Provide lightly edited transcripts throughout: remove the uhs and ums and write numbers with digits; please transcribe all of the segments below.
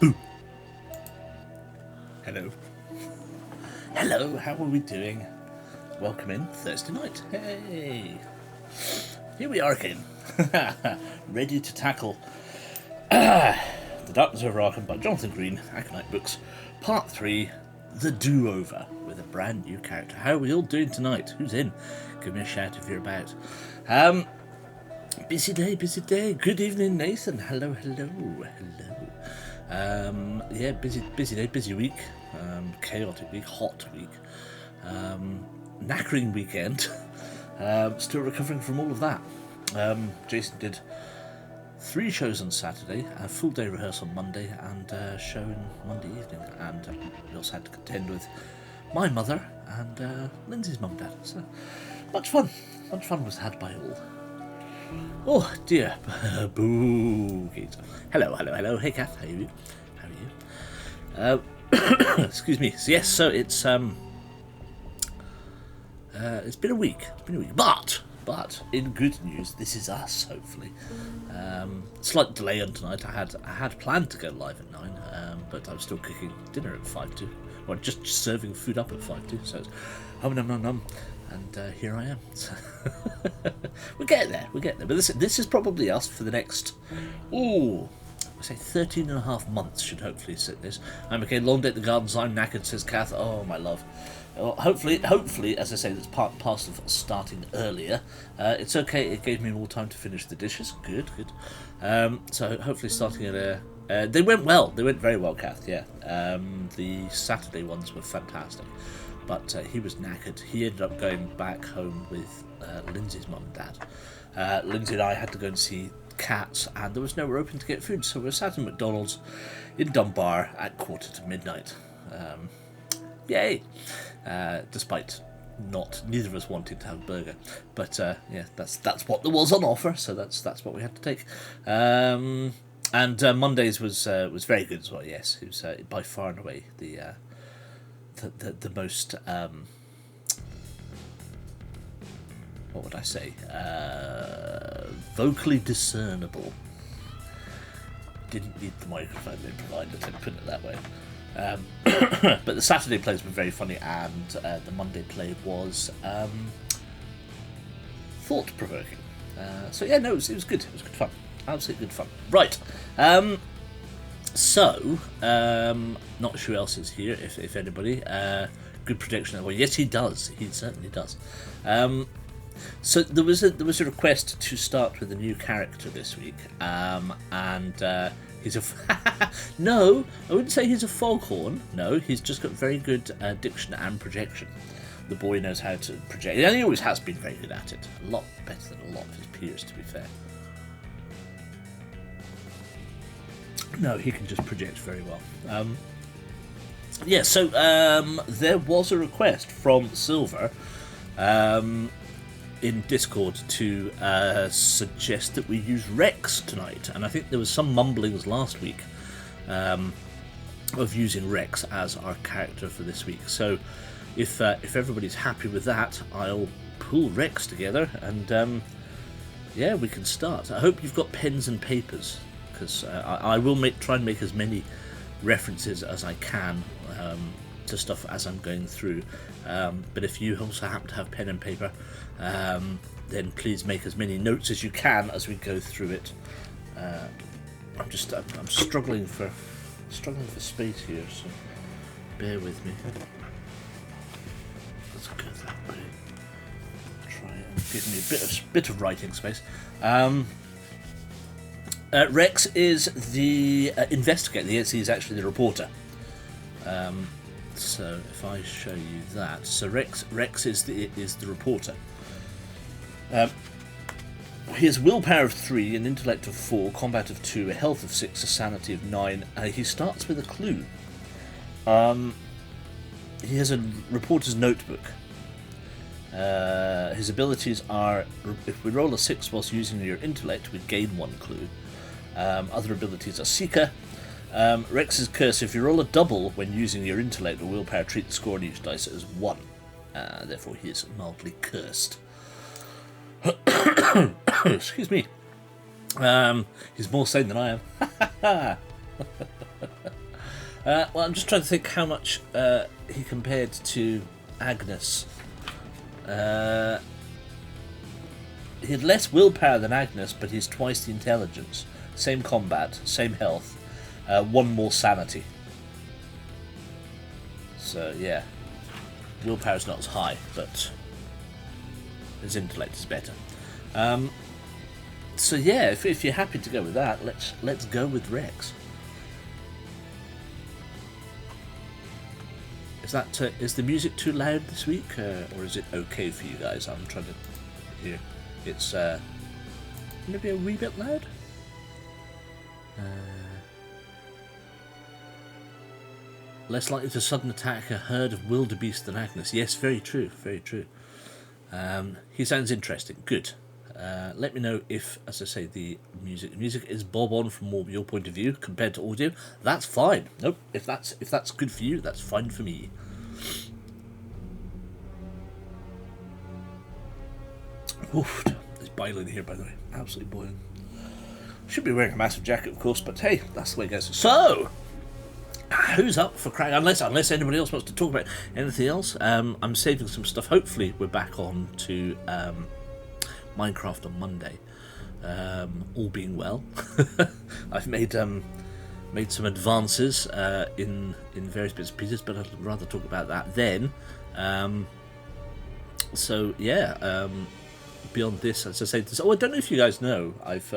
Boo. Hello. Hello, how are we doing? Welcome in Thursday night. Hey. Here we are again. Ready to tackle The Darkness Over Arkham by Jonathan Green, Aconyte Books, Part 3, The Do-Over, with a brand new character. How are we all doing tonight? Who's in? Give me a shout if you're about. Busy day, busy day. Good evening, Nathan. Hello, hello, hello. Yeah, busy day, busy week. Chaotic week, hot week. Knackering weekend. Still recovering from all of that. Jason did 3 shows on Saturday, a full day rehearsal on Monday, and a show on Monday evening. And we also had to contend with my mother and Lindsay's mum and dad. So much fun was had by all. Oh dear. Boo. Hello, hello, hello. Hey Kath, how are you? Excuse me. So, yes, so it's been a week. But in good news, this is us. Hopefully, slight delay on tonight. I had planned to go live at 9, but I was still cooking dinner at 5:02. Well, just serving food up at 5:02. So it's and here I am. So we're getting there. But this is probably us for the next. I say 13 and a half months should hopefully sit this. I'm okay, long day at the gardens, I'm knackered, says Kath. Oh, my love. Well, hopefully, as I say, that's part and parcel of starting earlier. It's okay, it gave me more time to finish the dishes. Good. So hopefully starting at they went well. They went very well, Kath, yeah. The Saturday ones were fantastic. But he was knackered. He ended up going back home with Lindsay's mum and dad. Lindsay and I had to go and see cats, and there was nowhere open to get food, so we were sat in McDonald's in Dunbar at midnight. Yay! Despite neither of us wanting to have a burger, but yeah, that's what there was on offer, so that's what we had to take. And Mondays was very good as well. Yes, it was by far and away the most. What would I say? Vocally discernible. Didn't need the microphone they provided, let's put it that way. But the Saturday plays were very funny, and the Monday play was thought-provoking. So yeah, no, it was good. It was good fun. Absolutely good fun. Right. So, not sure who else is here, if anybody. Good prediction. Well, yes, he does. He certainly does. So there was a request to start with a new character this week, and he's a no, I wouldn't say he's a foghorn. No, he's just got very good diction and projection. The boy knows how to project, and he always has been very good at it. A lot better than a lot of his peers, to be fair. No, he can just project very well. Yeah, so there was a request from Silver. In Discord to suggest that we use Rex tonight, and I think there was some mumblings last week of using Rex as our character for this week. So if everybody's happy with that, I'll pull Rex together and yeah, we can start. I hope you've got pens and papers, because I will try and make as many references as I can to stuff as I'm going through, but if you also happen to have pen and paper, then please make as many notes as you can as we go through it. I'm struggling for space here, so bear with me. Let's go that way. Try and give me a bit of writing space. Rex is the investigator. He's actually the reporter. So if I show you that, so Rex is the reporter. He has willpower of 3, an intellect of 4, combat of 2, a health of 6, a sanity of 9. He starts with a clue. He has a reporter's notebook. His abilities are: if we roll a 6 whilst using your intellect, we gain 1 clue. Other abilities are Seeker. Rex's curse: if you roll a double when using your intellect or willpower, treat the score on each dice as 1. Therefore, he is mildly cursed. Excuse me. He's more sane than I am. Well, I'm just trying to think how much he compared to Agnes. He had less willpower than Agnes, but he's twice the intelligence. Same combat, same health, one more sanity. So yeah, willpower's not as high, but his intellect is better. So yeah, if you're happy to go with that, let's go with Rex. Is the music too loud this week, or is it okay for you guys? I'm trying to hear. It's maybe a wee bit loud. Less likely to sudden attack a herd of wildebeest than Agnes. Yes, very true, very true. He sounds interesting. Good. Let me know if, as I say, the music is bob on from your point of view compared to audio. That's fine. Nope. If that's good for you, that's fine for me. Oof, it's boiling here, by the way. Absolutely boiling. Should be wearing a massive jacket, of course, but hey, that's the way it goes. So, who's up for crack? Unless anybody else wants to talk about anything else, I'm saving some stuff. Hopefully, we're back on to Minecraft on Monday. All being well, I've made some advances in various bits and pieces, but I'd rather talk about that then. So yeah, beyond this, as I say, I don't know if you guys know, I've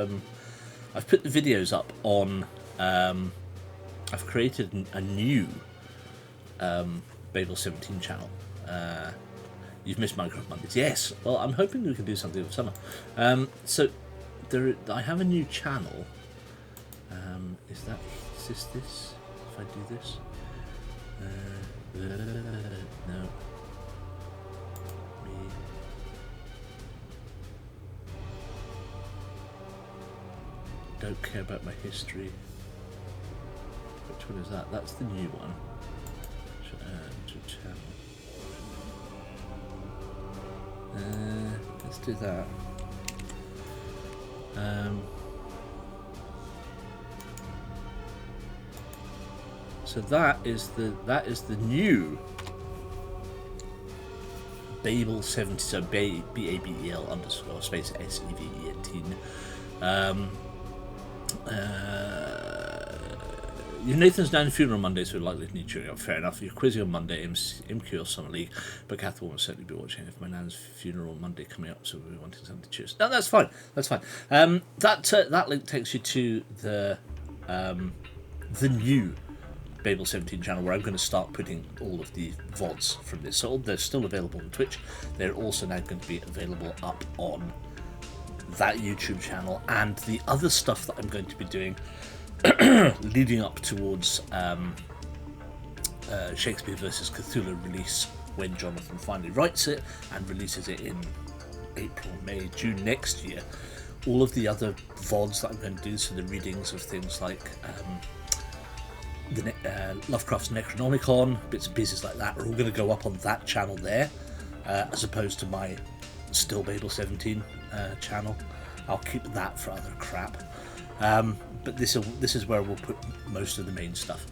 put the videos up on. I've created a new Babel 17 channel. You've missed Minecraft Mondays. Yes. Well, I'm hoping we can do something over summer. So I have a new channel. Is this? If I do this? No. Don't care about my history. Which one is that? That's the new one. Channel. Let's do that. So that is the new Babel 70. So BABEL _ space SEVENT. Your Nathan's down funeral Monday, so we're likely to need cheering up. Fair enough. You're quizzing on Monday, MQ or Summer League, but Catherine will certainly be watching if my nan's funeral Monday coming up, so we're wanting something to choose. No, that's fine. That's fine. That link takes you to the new Babel 17 channel, where I'm going to start putting all of the VODs from this. So they're still available on Twitch. They're also now going to be available up on that YouTube channel, and the other stuff that I'm going to be doing leading up towards Shakespeare vs. Cthulhu release, when Jonathan finally writes it and releases it in April, May, June next year. All of the other VODs that I'm going to do, so the readings of things like Lovecraft's Necronomicon, bits and pieces like that, are all going to go up on that channel there, as opposed to my Still Babel 17 channel. I'll keep that for other crap. But this is where we'll put most of the main stuff.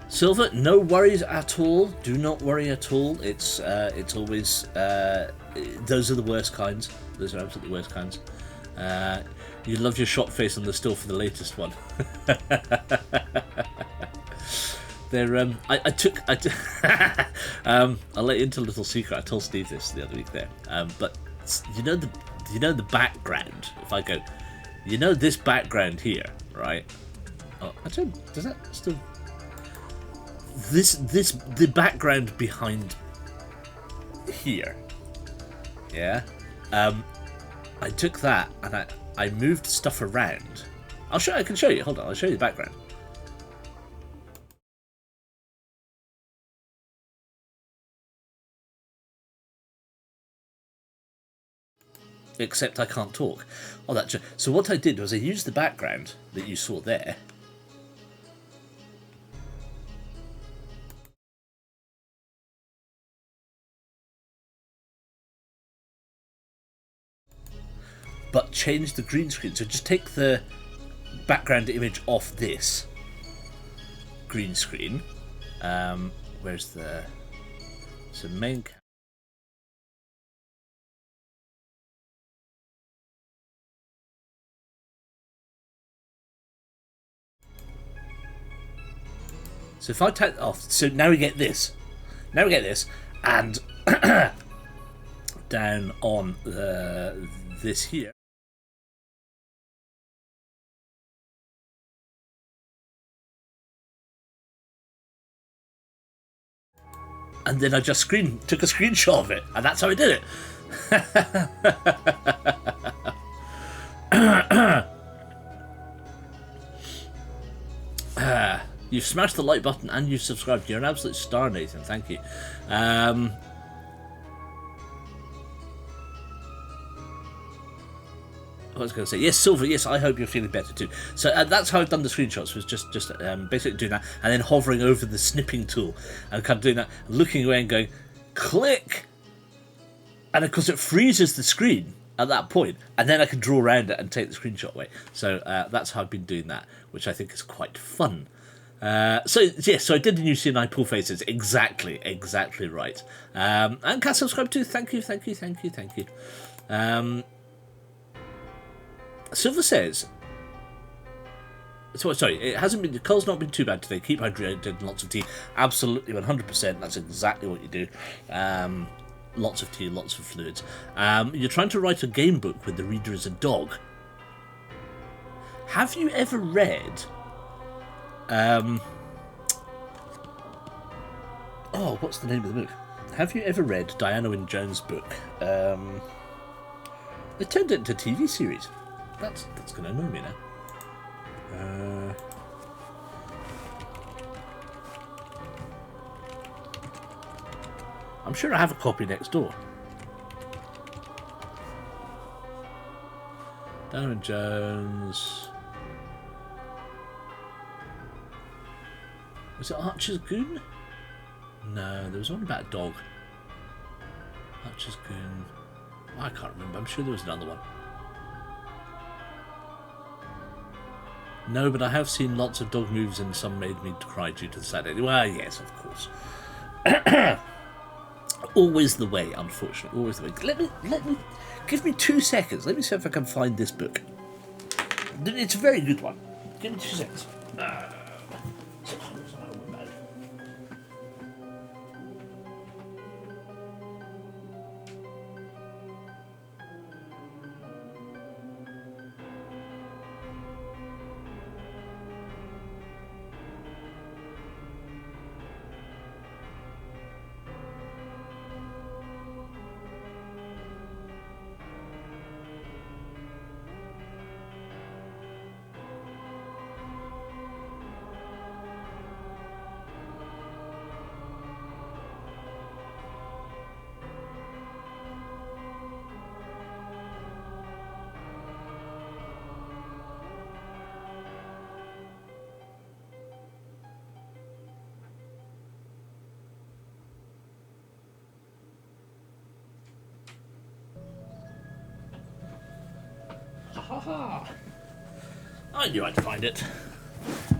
Silver, no worries at all. Do not worry at all. It's always those are the worst kinds. Those are absolutely the worst kinds. You love your shot face on the still for the latest one. They're I'll let you into a little secret. I told Steve this the other week there. But you know the background. If I go, you know this background here, right? Oh, actually, does that still? The background behind here. Yeah. I took that and I moved stuff around. I can show you. Hold on. I'll show you the background. Except I can't talk. Oh, so what I did was I used the background that you saw there. but change the green screen. So just take the background image off this green screen. Where's the main? So if I take that off, so now we get this. Now we get this, and down on this here. And then I just took a screenshot of it, and that's how I did it. You've smashed the like button and you've subscribed. You're an absolute star, Nathan. Thank you. What was I going to say? Yes, Silver. Yes, I hope you're feeling better too. So that's how I've done the screenshots. Was just basically doing that and then hovering over the snipping tool and kind of doing that, looking away and going, click, and of course it freezes the screen at that point, and then I can draw around it and take the screenshot away. So that's how I've been doing that, which I think is quite fun. So I did the new CNI pull faces exactly right. And can subscribe too. Thank you. Silver says, sorry, it hasn't been. The cold's not been too bad today. Keep hydrated and lots of tea. Absolutely, 100%. That's exactly what you do. Lots of tea, lots of fluids. You're trying to write a game book with the reader as a dog. Have you ever read? What's the name of the book? Have you ever read Diana Wynne Jones' book? They turned it into a TV series. That's going to annoy me now. I'm sure I have a copy next door. Diana Wynne Jones. Was it Archer's Goon? No, there was one about a dog. Archer's Goon. I can't remember. I'm sure there was another one. No, but I have seen lots of dog movies and some made me cry due to the sad ending. Well, yes, of course. Always the way, unfortunately. Always the way. Let me give me 2 seconds. Let me see if I can find this book. It's a very good one. Give me 2 seconds.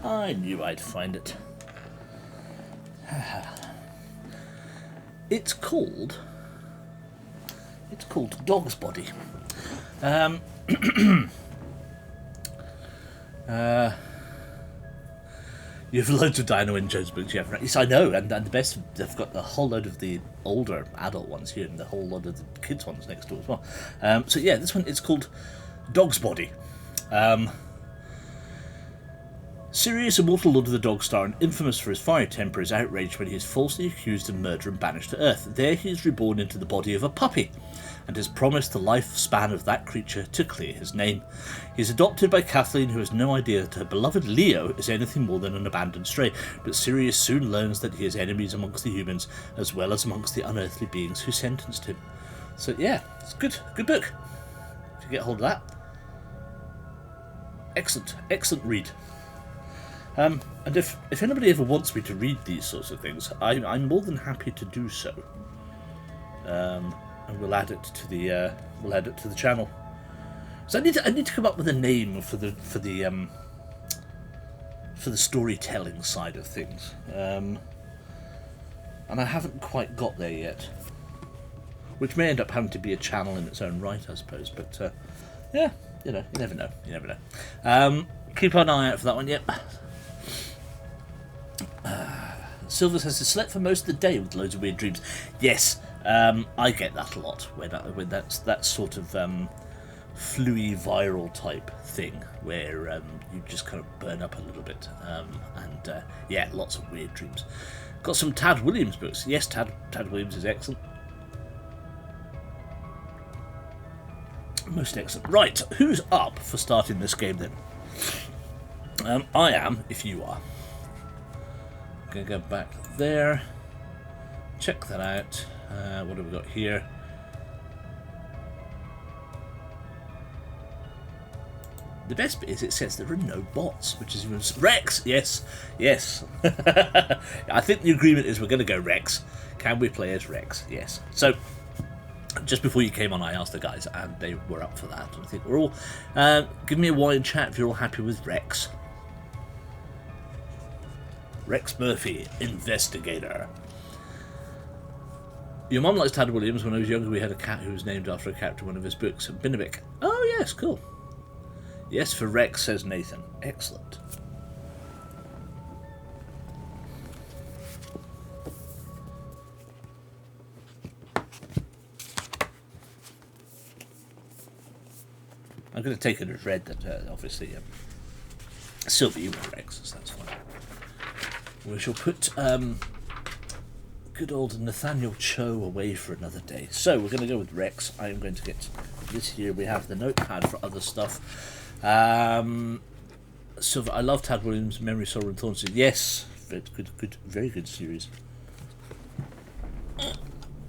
I knew I'd find it. It's called Dog's Body. You have loads of Diana Wynne Jones books you haven't read. Yes, I know, and the best, they've got a whole load of the older adult ones here and a whole load of the kids ones next door as well. So yeah, this one is called Dog's Body. Sirius, immortal Lord of the Dog Star and infamous for his fiery temper, is outraged when he is falsely accused of murder and banished to Earth. There he is reborn into the body of a puppy, and is promised the lifespan of that creature to clear his name. He is adopted by Kathleen, who has no idea that her beloved Leo is anything more than an abandoned stray, but Sirius soon learns that he has enemies amongst the humans, as well as amongst the unearthly beings who sentenced him. So yeah, it's good book. If you get hold of that. Excellent read. And if anybody ever wants me to read these sorts of things, I'm more than happy to do so. And we'll add it to the channel. So I need to come up with a name for the storytelling side of things, and I haven't quite got there yet. Which may end up having to be a channel in its own right, I suppose. But yeah, you know, you never know. You never know. Keep an eye out for that one. Yep. Silver says, "I slept for most of the day with loads of weird dreams." Yes, I get that a lot when that's that sort of fluey viral type thing where you just kind of burn up a little bit, and yeah, lots of weird dreams. Got some Tad Williams books. Yes, Tad Williams is excellent. Most excellent. Right, who's up for starting this game then? I am, if you are. I'm going to go back there. Check that out. What have we got here? The best bit is it says there are no bots, which is even... Rex! Yes, yes. I think the agreement is we're going to go Rex. Can we play as Rex? Yes. So, just before you came on, I asked the guys, and they were up for that. I think we're all... give me a Y in chat if you're all happy with Rex. Rex Murphy, Investigator. Your mum likes Tad Williams. When I was younger, we had a cat who was named after a character in one of his books. Binnabic. Oh, yes, cool. Yes, for Rex, says Nathan. Excellent. I'm going to take it as read that, obviously, Sylvie, you were Rex, so that's fine. We shall put good old Nathaniel Cho away for another day. So we're going to go with Rex. I am going to get this here. We have the notepad for other stuff. So I love Tad Williams' Memory, Sorrow and Thorns. Yes, good, very good series.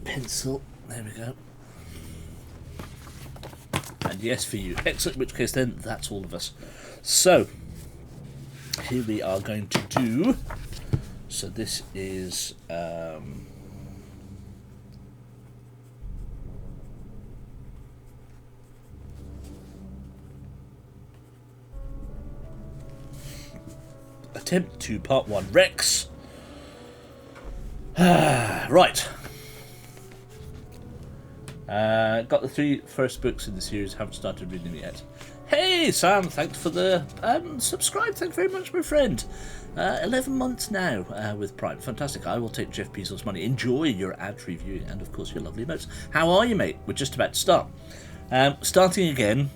Pencil. There we go. And yes for you. Excellent, in which case then that's all of us. So, here we are going to do... So this is... Attempt 2, Part 1. Rex! Right. Got the 3 first books in the series, haven't started reading them yet. Hey Sam, thanks for the subscribe, thank you very much my friend. 11 months now with Prime, fantastic. I will take Jeff Bezos' money. Enjoy your ad-free viewing and of course your lovely notes. How are you mate? We're just about to start. Starting again,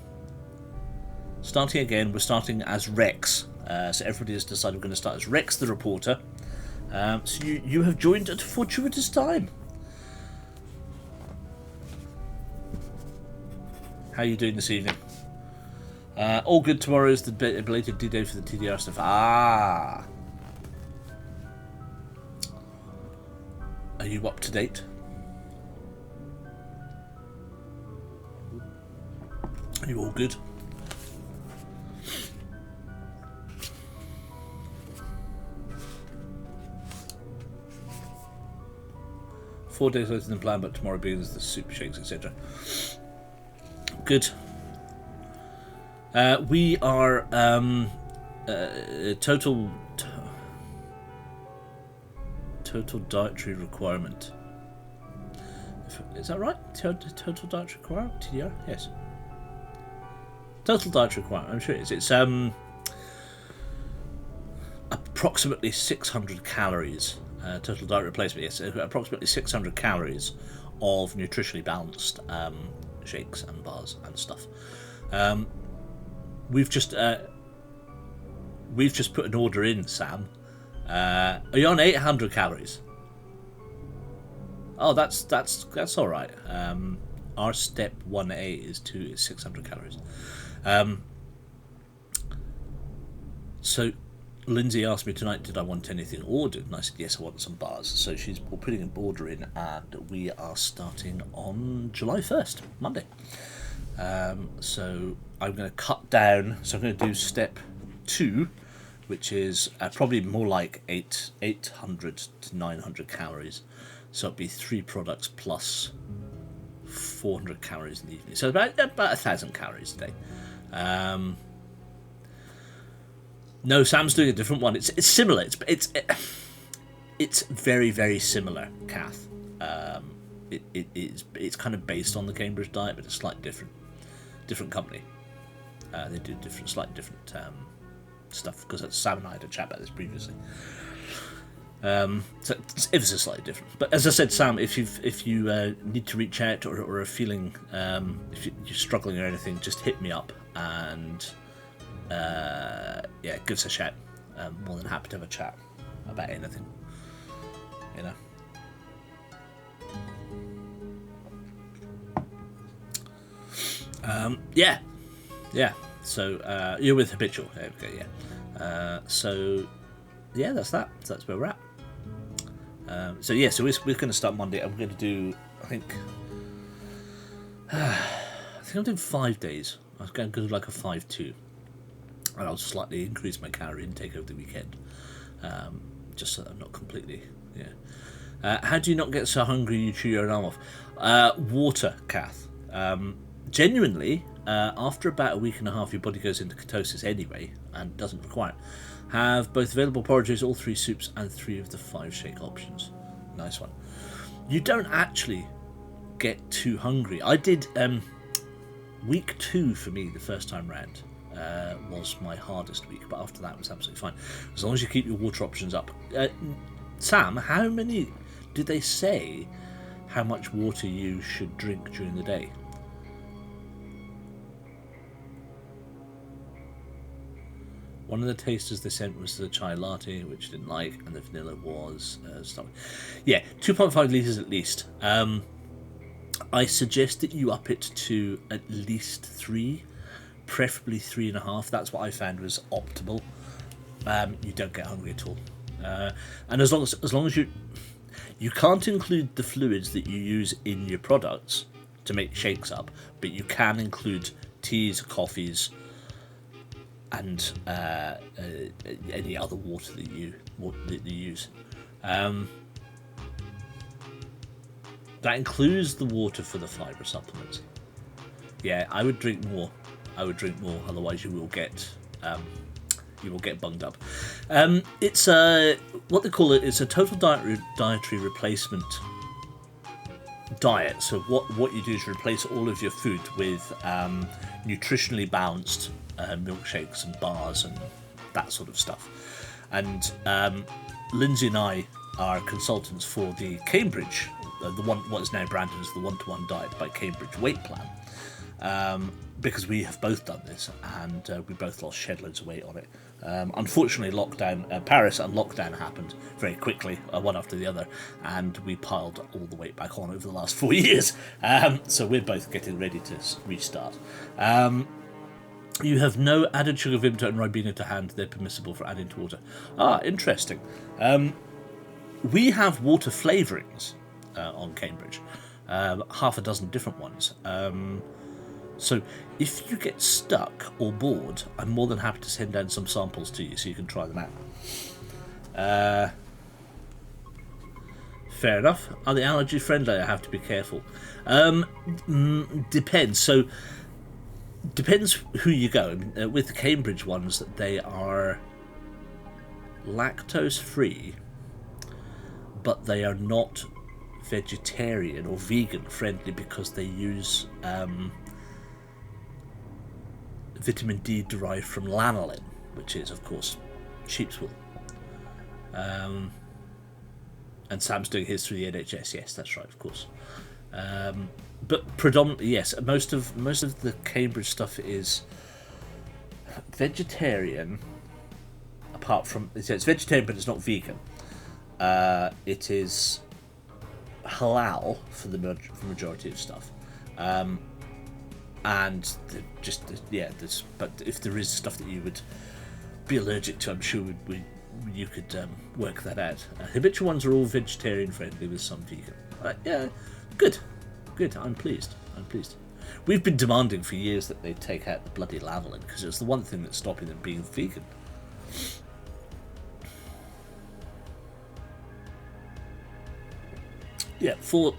we're starting as Rex. So everybody has decided we're going to start as Rex the reporter. So you have joined at a fortuitous time. How are you doing this evening? All good. Tomorrow is the belated D-Day for the TDR stuff. Ah! Are you up to date? Are you all good? Four days later than planned, but tomorrow begins the soup shakes, etc. Good. We are total dietary requirement. Is that right? Total dietary requirement? TDR? Yes. Total dietary requirement. I'm sure it is. It's approximately 600 calories. Total diet replacement. Yes, approximately 600 calories of nutritionally balanced shakes and bars and stuff. We've just put an order in, Sam. Are you on 800 calories? Oh, that's all right. Our step 1A is 600 calories. So Lindsay asked me tonight, did I want anything ordered? And I said, yes, I want some bars. So she's putting an order in, and we are starting on July 1st, Monday. So I'm going to cut down. So I'm going to do step 2, which is probably more like 800 to 900 calories. So it'd be 3 products plus 400 calories in the evening. So about 1,000 calories a day. No, Sam's doing a different one. It's similar. It's very, very similar, Kath. It's kind of based on the Cambridge diet, but it's slightly different company. They do slightly different stuff, because Sam and I had a chat about this previously. So it's ever so slightly different. But as I said, Sam, if you need to reach out or are feeling if you're struggling or anything, just hit me up and give us a shout. I'm more than happy to have a chat about anything. You know. Yeah. So you're with Habitual. Okay, yeah. So yeah, that's that. So that's where we're at. So we're going to start Monday. I'm going to do, I think I'm doing 5 days. I was going to do like a 5-2, and I'll slightly increase my calorie intake over the weekend, just so that I'm not completely. Yeah. How do you not get so hungry you chew your arm off? Water, Kath. Genuinely, after about a week and a half, your body goes into ketosis anyway and doesn't require it. Have both available porridges, all 3 soups, and 3 of the 5 shake options. Nice one. You don't actually get too hungry. I did week 2 for me the first time round. Was my hardest week, but after that it was absolutely fine. As long as you keep your water options up. Sam, how many did they say how much water you should drink during the day? One of the tasters they sent was the chai latte, which I didn't like, and the vanilla was stuff. Yeah, 2.5 litres at least. I suggest that you up it to at least 3, preferably 3.5. That's what I found was optimal. You don't get hungry at all, and as long as you can't include the fluids that you use in your products to make shakes up, but you can include teas, coffees, and any other water that you use. That includes the water for the fibre supplements. Yeah, I would drink more. Otherwise you will get bunged up. It's what they call it. It's a total dietary replacement diet. So what you do is replace all of your food with nutritionally balanced milkshakes and bars and that sort of stuff. And Lindsay and I are consultants for the Cambridge, what is now branded as the 1-to-1 Diet by Cambridge weight plan, because we have both done this, and we both lost shed loads of weight on it. Unfortunately, Paris and lockdown happened very quickly, one after the other, and we piled all the weight back on over the last 4 years. So we're both getting ready to restart. You have no added sugar, Vimto, and Ribena to hand. They're permissible for adding to water. Interesting. We have water flavourings on Cambridge, half a dozen different ones. So if you get stuck or bored, I'm more than happy to send down some samples to you so you can try them out. Fair enough. Are they allergy friendly? I have to be careful. Depends. So depends who you go. With the Cambridge ones, they are lactose free, but they are not vegetarian or vegan friendly because they use vitamin D derived from lanolin, which is of course sheep's wool. And Sam's doing his through the NHS. Yes, that's right, of course. But predominantly, yes, most of the Cambridge stuff is vegetarian. Apart from it's vegetarian, but it's not vegan. It is halal for the majority of stuff, and but if there is stuff that you would be allergic to, I'm sure you could work that out. Habitual ones are all vegetarian friendly with some vegan. Yeah, good. I'm pleased. We've been demanding for years that they take out the bloody lanolin because it's the one thing that's stopping them being vegan. Yeah, for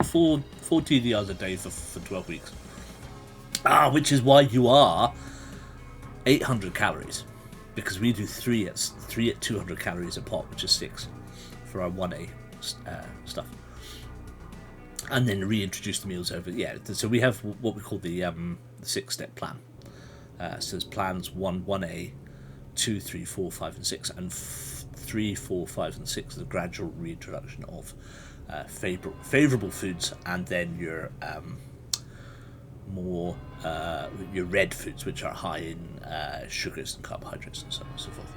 14 hours a day for 12 weeks. Which is why you are 800 calories, because we do three at 200 calories a pop, which is 6 for our 1A stuff, and then reintroduce the meals over. Yeah, so we have what we call the 6-step plan. So there's plans 1A, 2, 3, 4, 5, and 6, and 3, 4, 5, and 6 are the gradual reintroduction of favourable foods, and then your more your red foods, which are high in sugars and carbohydrates and so on and so forth.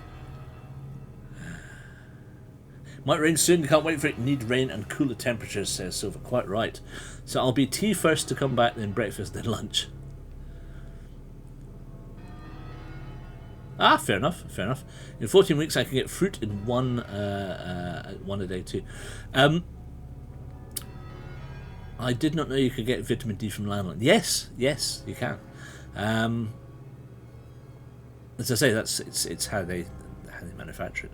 Might rain soon, can't wait for it. Need rain and cooler temperatures, says Silver. Quite right. So I'll be tea first to come back, then breakfast, then lunch. Fair enough, fair enough. In 14 weeks I can get fruit in one a day too. I did not know you could get vitamin D from lanolin. Yes, you can. As I say, it's how they manufacture it.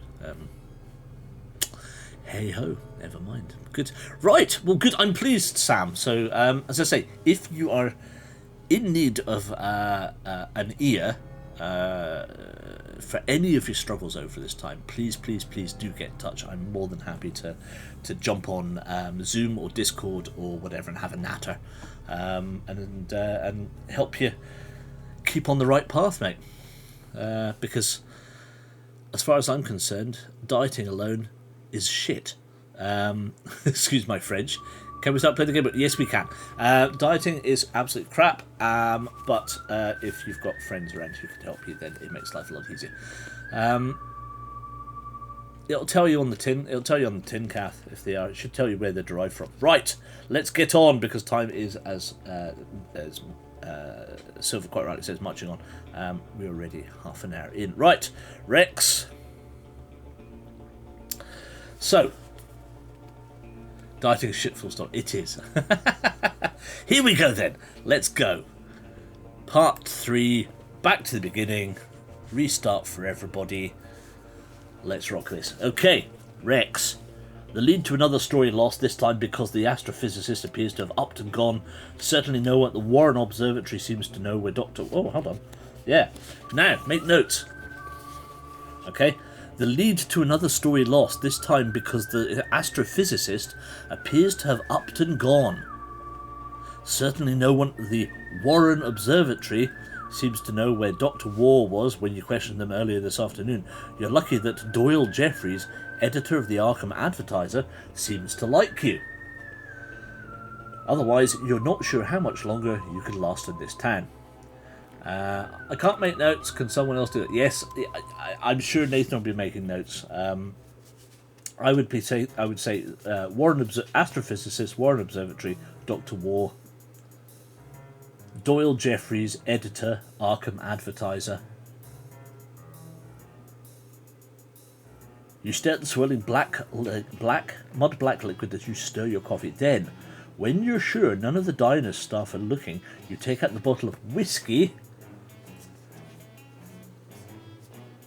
Hey ho, never mind. Good. Right, well good, I'm pleased, Sam. So, as I say, if you are in need of an ear for any of your struggles over this time, please do get in touch. I'm more than happy to jump on Zoom or Discord or whatever and have a natter and help you keep on the right path, mate. Because as far as I'm concerned, dieting alone is shit. Excuse my French. Can we start playing the game? Yes, we can. Dieting is absolute crap, but if you've got friends around who can help you, then it makes life a lot easier. It'll tell you on the tin. It'll tell you on the tin, Kath, if they are. It should tell you where they're derived from. Right, let's get on, because time is, as Silver quite rightly says, marching on. We're already half an hour in. Right, Rex. So, dieting is shit, full stop. It is. Here we go then. Let's go. Part 3. Back to the beginning. Restart for everybody. Let's rock this. Okay, Rex. The lead to another story lost, this time because the astrophysicist appears to have upped and gone. Certainly know what the Warren Observatory seems to know where Dr. Oh, hold on. Yeah. Now, make notes. Okay. The lead to another story lost, this time because the astrophysicist appears to have upped and gone. Certainly no one at the Warren Observatory seems to know where Dr. War was when you questioned them earlier this afternoon. You're lucky that Doyle Jeffries, editor of the Arkham Advertiser, seems to like you. Otherwise, you're not sure how much longer you could last in this town. I can't make notes. Can someone else do it? Yes, I'm sure Nathan will be making notes. I would say Warren astrophysicist, Warren Observatory, Dr. War, Doyle Jeffries, editor, Arkham Advertiser. You stir the swirling mud black liquid as you stir your coffee. Then, when you're sure none of the diner's staff are looking, you take out the bottle of whiskey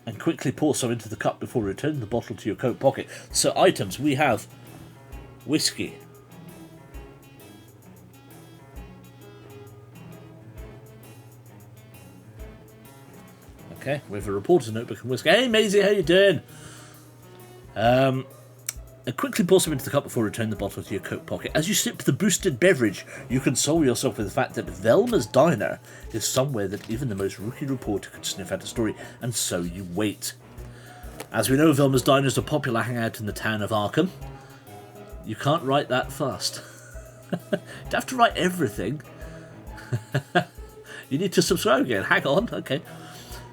and quickly pour some into the cup before returning the bottle to your coat pocket. So items, we have whiskey, okay, we have a reporter's notebook and whiskey. Hey Maisie, how you doing? And quickly pour some into the cup before returning the bottle to your coat pocket. As you sip the boosted beverage, you console yourself with the fact that Velma's Diner is somewhere that even the most rookie reporter could sniff out a story, and so you wait. As we know, Velma's Diner is a popular hangout in the town of Arkham. You can't write that fast. You have to write everything. You need to subscribe again. Hang on. Okay.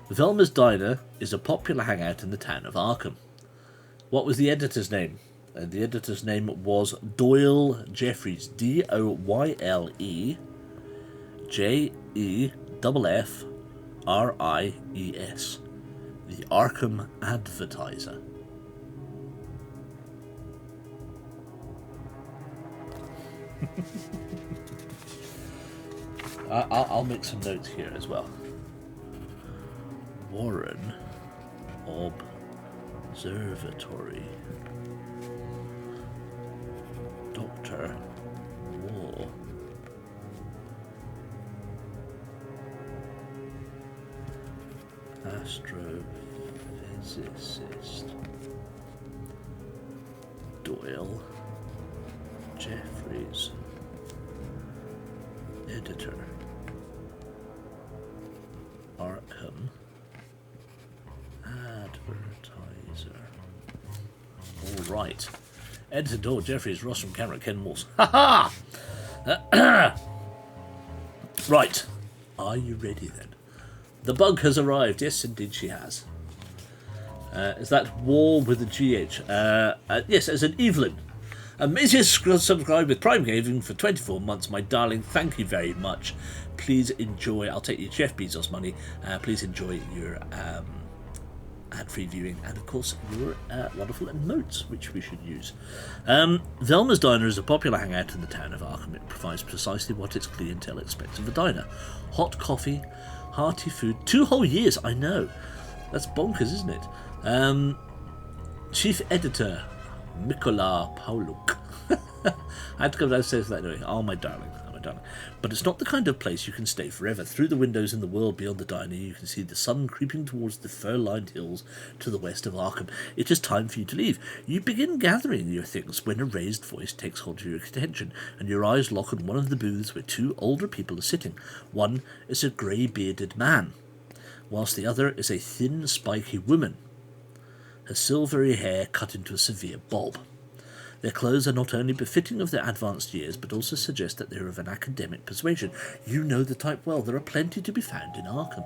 Velma's Diner is a popular hangout in the town of Arkham. What was the editor's name? The editor's name was Doyle Jeffries. DoyleJeffries. The Arkham Advertiser. I'll make some notes here as well. Warren Observatory. Dr. War. astrophysicist Doyle Jeffries, editor Arkham, advertiser. All right, editor Doyle Jeffries, Ross from camera, Ken Morse. Ha ha! Right, are you ready then? The bug has arrived. Yes, indeed she has. Is that War with a GH? Yes, as an Evelyn. Amazing subscribe with Prime Gaming for 24 months, my darling. Thank you very much. Please enjoy. I'll take your Jeff Bezos money. Please enjoy your ad-free viewing and, of course, your wonderful emotes, which we should use. Velma's Diner is a popular hangout in the town of Arkham. It provides precisely what its clientele expects of a diner. Hot coffee, hearty food. 2 whole years, I know. That's bonkers, isn't it? Chief Editor Mikola Pauluk. I had to come downstairs for that anyway. Oh, my darling. Oh, my darling. But it's not the kind of place you can stay forever. Through the windows in the world beyond the diner, you can see the sun creeping towards the fur-lined hills to the west of Arkham. It is time for you to leave. You begin gathering your things when a raised voice takes hold of your attention, and your eyes lock on one of the booths where 2 older people are sitting. One is a grey-bearded man, whilst the other is a thin, spiky woman, her silvery hair cut into a severe bob. Their clothes are not only befitting of their advanced years, but also suggest that they are of an academic persuasion. You know the type well. There are plenty to be found in Arkham.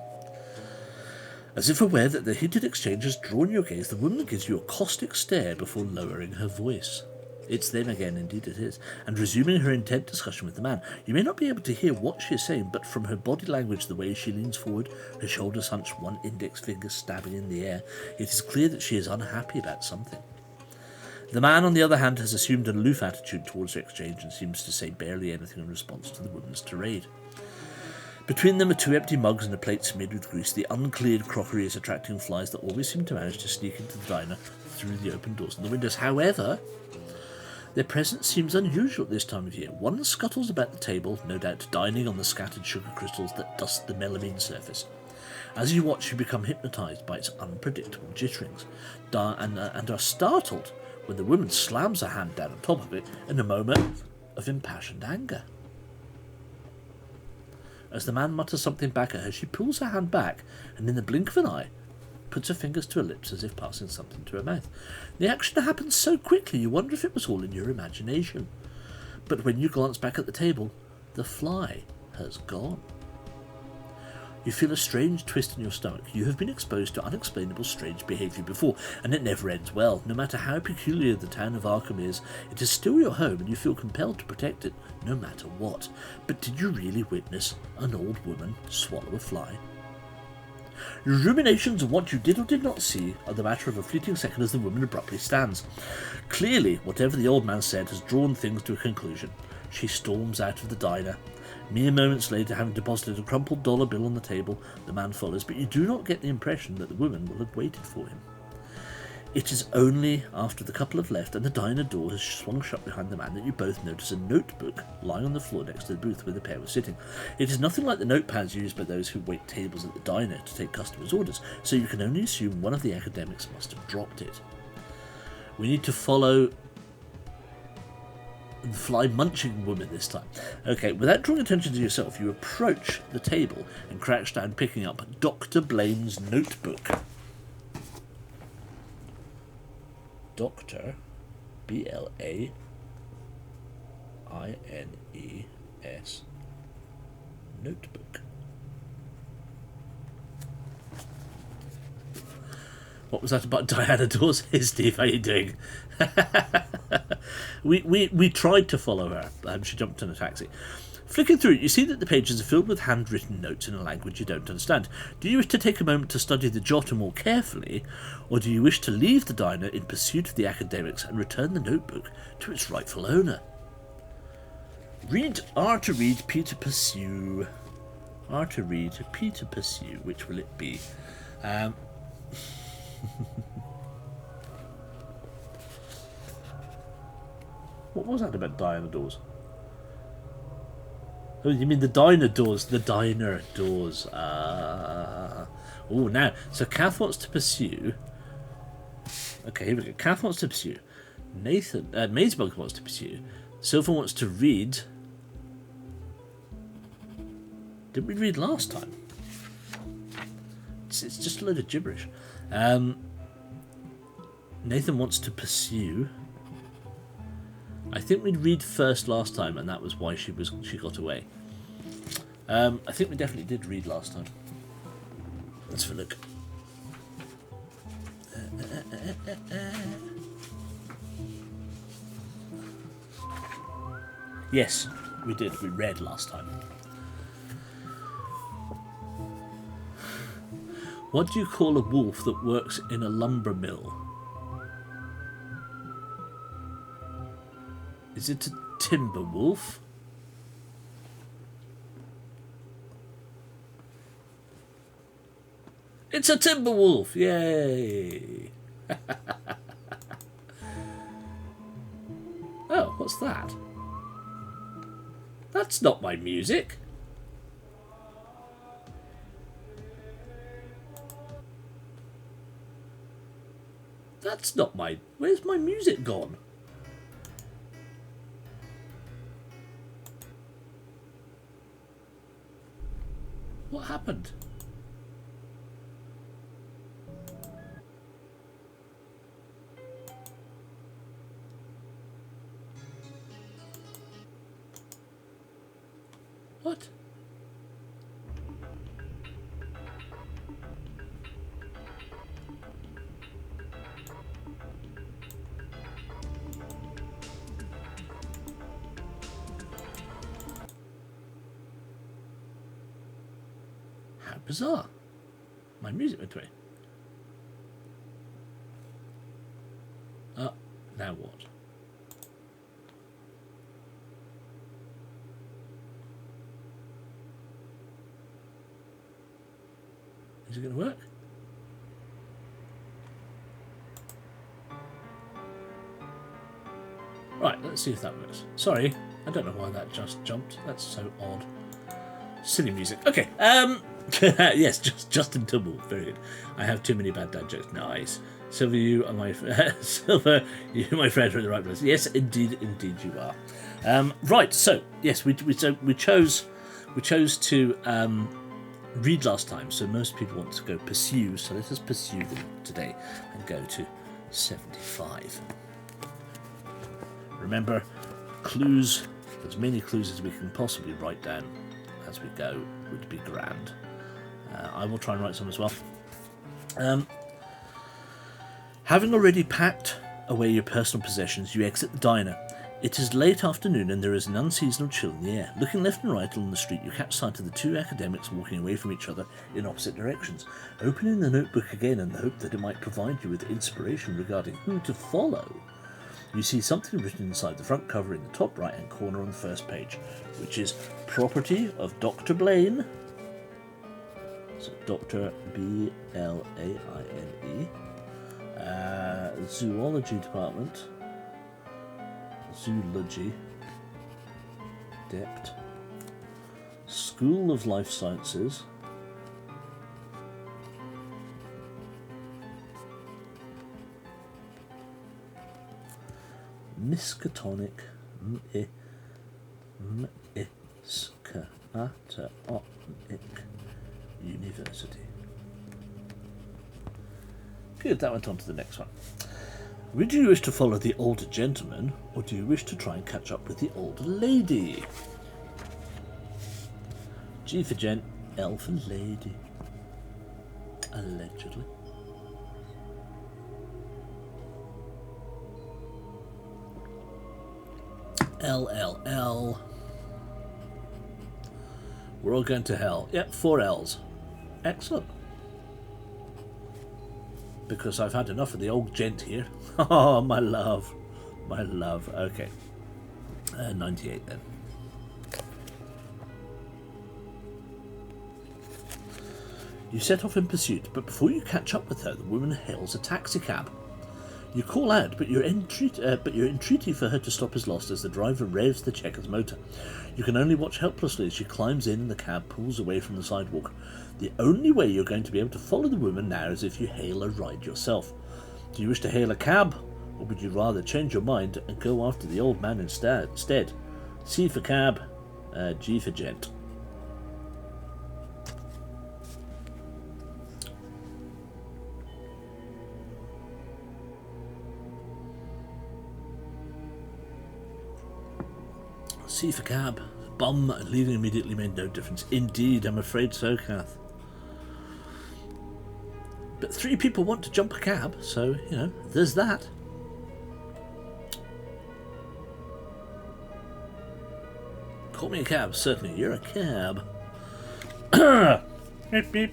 As if aware that the heated exchange has drawn your gaze, the woman gives you a caustic stare before lowering her voice. It's them again, indeed it is, and resuming her intent discussion with the man. You may not be able to hear what she is saying, but from her body language, the way she leans forward, her shoulders hunched, one index finger stabbing in the air, it is clear that she is unhappy about something. The man, on the other hand, has assumed an aloof attitude towards the exchange and seems to say barely anything in response to the woman's tirade. Between them are 2 empty mugs and a plate smeared with grease. The uncleared crockery is attracting flies that always seem to manage to sneak into the diner through the open doors and the windows. However, their presence seems unusual at this time of year. One scuttles about the table, no doubt dining on the scattered sugar crystals that dust the melamine surface. As you watch, you become hypnotised by its unpredictable jitterings, and are startled when the woman slams her hand down on top of it in a moment of impassioned anger. As the man mutters something back at her, she pulls her hand back, and in the blink of an eye, puts her fingers to her lips as if passing something to her mouth. The action happens so quickly you wonder if it was all in your imagination. But when you glance back at the table, the fly has gone. You feel a strange twist in your stomach. You have been exposed to unexplainable strange behaviour before, and it never ends well. No matter how peculiar the town of Arkham is, it is still your home and you feel compelled to protect it, no matter what. But did you really witness an old woman swallow a fly? Your ruminations of what you did or did not see are the matter of a fleeting second as the woman abruptly stands. Clearly, whatever the old man said has drawn things to a conclusion. She storms out of the diner. Mere moments later, having deposited a crumpled dollar bill on the table, the man follows, but you do not get the impression that the woman will have waited for him. It is only after the couple have left and the diner door has swung shut behind the man that you both notice a notebook lying on the floor next to the booth where the pair were sitting. It is nothing like the notepads used by those who wait tables at the diner to take customers' orders, so you can only assume one of the academics must have dropped it. We need to follow the fly-munching woman this time. Okay, without drawing attention to yourself, you approach the table and crouch down, picking up Dr. Blaine's notebook. Dr. B-L-A-I-N-E-S notebook. What was that about Diana Dawes? Hey Steve, how you doing? we tried to follow her. She jumped in a taxi. Flicking through it, you see that the pages are filled with handwritten notes in a language you don't understand. Do you wish to take a moment to study the jota more carefully, or do you wish to leave the diner in pursuit of the academics and return the notebook to its rightful owner? Read R to read, P to pursue. R to read, P to pursue. Which will it be? What was that about Diana Dawes? Oh, you mean the diner doors? The diner doors. Oh, now, so Kath wants to pursue. Okay, here we go. Kath wants to pursue. Mazebug wants to pursue. Silver wants to read. Didn't we read last time? It's just a load of gibberish. Nathan wants to pursue. I think we'd read first last time, and that was why she got away. I think we definitely did read last time. Let's have a look. Yes, we did. We read last time. What do you call a wolf that works in a lumber mill? Is it a timber wolf? It's a timber wolf! Yay! Oh, what's that? That's not my music. That's not my... Where's my music gone? What happened? What? How bizarre. My music went away. Now what? Is it going to work? Right, let's see if that works. Sorry, I don't know why that just jumped. That's so odd. Silly music. Okay, yes, Justin Tubble. Very good. I have too many bad dad jokes. Nice. Silver, you are my Silver, you my friend are in the right place. Yes, indeed you are. Right, so yes, we chose to read last time, so most people want to go pursue, so let us pursue them today and go to 75. Remember, clues, as many clues as we can possibly write down as we go would be grand. I will try and write some as well. Having already packed away your personal possessions, you exit the diner. It is late afternoon and there is an unseasonal chill in the air. Looking left and right along the street, you catch sight of the two academics walking away from each other in opposite directions. Opening the notebook again in the hope that it might provide you with inspiration regarding who to follow, you see something written inside the front cover in the top right-hand corner on the first page, which is property of Dr. Blaine. So Dr. B-L-A-I-N-E. Zoology department. Zoology. Dept. School of Life Sciences. Miskatonic University. Good, that went on to the next one. Would you wish to follow the older gentleman, or do you wish to try and catch up with the older lady? G for gent, L for lady. Allegedly. L. We're all going to hell. Yep, 4 L's. Excellent. Because I've had enough of the old gent here. Oh, my love. My love. Okay. 98 then. You set off in pursuit, but before you catch up with her, the woman hails a taxicab. You call out, but you're entreaty for her to stop is lost as the driver revs the checker's motor. You can only watch helplessly as she climbs in and the cab pulls away from the sidewalk. The only way you're going to be able to follow the woman now is if you hail a ride yourself. Do you wish to hail a cab, or would you rather change your mind and go after the old man instead? C for cab, G for gent. C for cab. Bum, and leaving immediately made no difference. Indeed, I'm afraid so, Kath. But 3 people want to jump a cab, so, you know, there's that. Call me a cab, certainly. You're a cab. Meep, meep.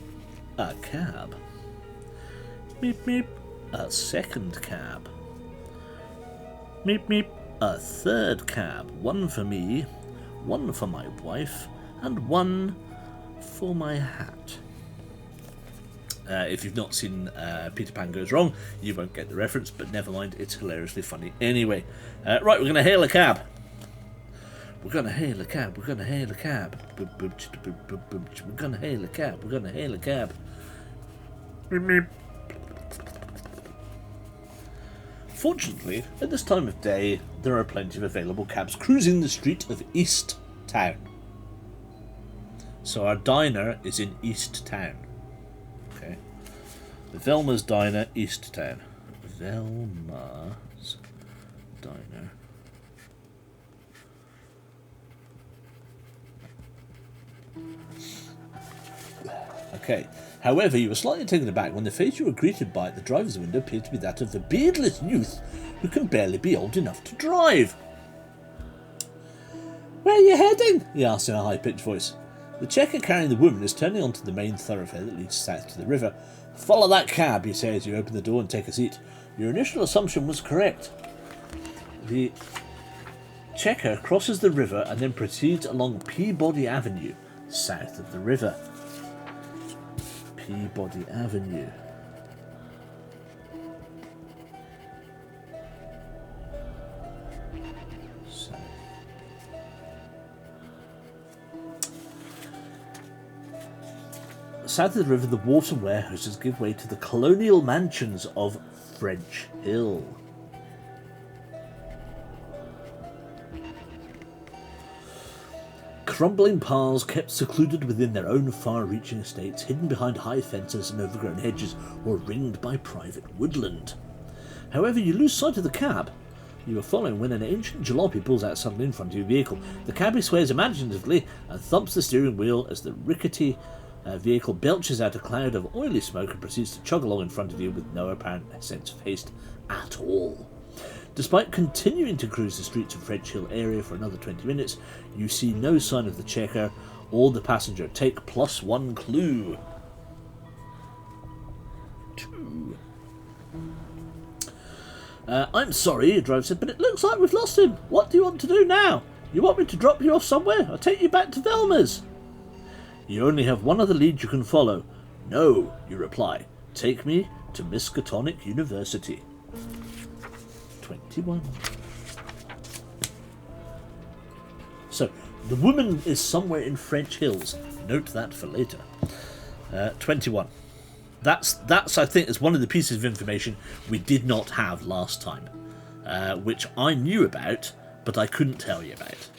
A cab. Meep, meep. A second cab. Meep, meep. A third cab. 1 for me, 1 for my wife, and 1 for my hat. If you've not seen Peter Pan Goes Wrong, you won't get the reference, but never mind, it's hilariously funny anyway. Right, we're going to hail a cab. We're going to hail a cab, we're going to hail a cab. We're going to hail a cab, we're going to hail a cab. Fortunately, at this time of day, there are plenty of available cabs cruising the street of East Town. So our diner is in East Town. Okay. The Velma's Diner, East Town. Velma's Diner. Okay. However, you were slightly taken aback when the face you were greeted by at the driver's window appeared to be that of the beardless youth who can barely be old enough to drive. "Where are you heading?" he asked in a high-pitched voice. The checker carrying the woman is turning onto the main thoroughfare that leads south to the river. "Follow that cab," you say as you open the door and take a seat. Your initial assumption was correct. The checker crosses the river and then proceeds along Peabody Avenue, south of the river. Peabody Avenue. South of the river, the water warehouses give way to the colonial mansions of French Hill. Crumbling piles kept secluded within their own far-reaching estates, hidden behind high fences and overgrown hedges, or ringed by private woodland. However, you lose sight of the cab you are following when an ancient jalopy pulls out suddenly in front of your vehicle. The cabbie swears imaginatively and thumps the steering wheel as the rickety vehicle belches out a cloud of oily smoke and proceeds to chug along in front of you with no apparent sense of haste at all. Despite continuing to cruise the streets of French Hill area for another 20 minutes, you see no sign of the checker or the passenger. Take +1 clue. 2. I'm sorry, the driver said, but it looks like we've lost him. What do you want to do now? You want me to drop you off somewhere? I'll take you back to Velma's. You only have one other lead you can follow. No, you reply. Take me to Miskatonic University. 21. So, the woman is somewhere in French Hills. Note that for later. 21. That's I think, is one of the pieces of information we did not have last time, which I knew about, but I couldn't tell you about.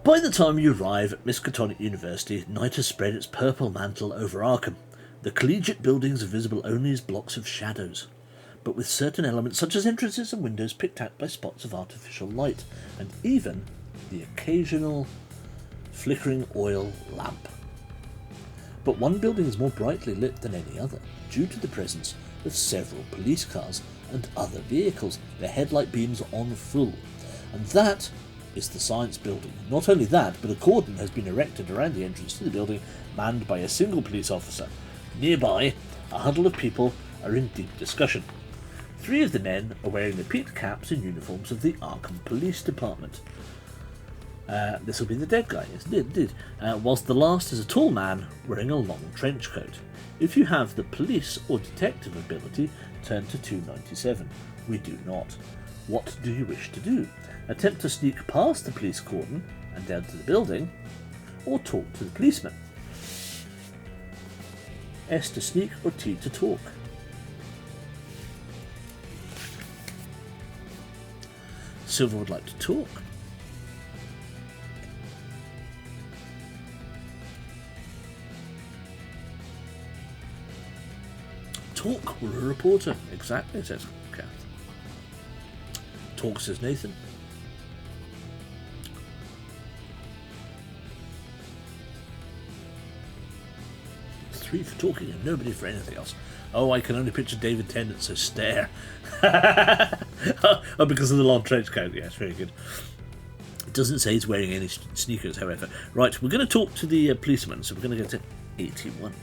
By the time you arrive at Miskatonic University, night has spread its purple mantle over Arkham. The collegiate buildings are visible only as blocks of shadows, but with certain elements such as entrances and windows picked out by spots of artificial light, and even the occasional flickering oil lamp. But one building is more brightly lit than any other, due to the presence of several police cars and other vehicles, their headlight beams on full, and that is the Science Building. Not only that, but a cordon has been erected around the entrance to the building, manned by a single police officer. Nearby, a huddle of people are in deep discussion. 3 of the men are wearing the peaked caps and uniforms of the Arkham Police Department. This will be the dead guy, yes, indeed. Whilst the last is a tall man wearing a long trench coat. If you have the police or detective ability, turn to 297. We do not. What do you wish to do? Attempt to sneak past the police cordon and down to the building, or talk to the policeman? S to sneak or T to talk? Silver would like to talk. Talk, we're a reporter. Exactly, says Kath. Talk, says Nathan. Three for talking and nobody for anything else. Oh, I can only picture David Tennant, so stare. Oh, because of the long trench coat. Yes, very good. It doesn't say he's wearing any sneakers, however. Right, we're going to talk to the policeman, so we're going to go to 81.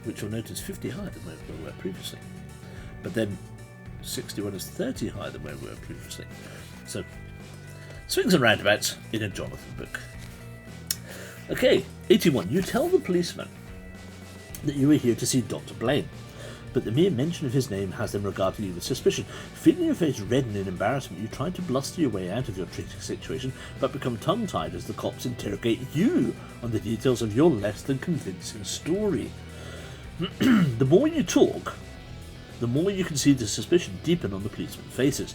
Which you'll notice 50 higher than where we were previously. But then 61 is 30 higher than where we were previously. So, swings and roundabouts in a Jonathan book. Okay, 81. You tell the policeman that you are here to see Dr. Blaine, but the mere mention of his name has them regarding you with suspicion. Feeling your face redden in embarrassment, you try to bluster your way out of your tricky situation, but become tongue-tied as the cops interrogate you on the details of your less than convincing story. The more you talk, the more you can see the suspicion deepen on the policemen's faces.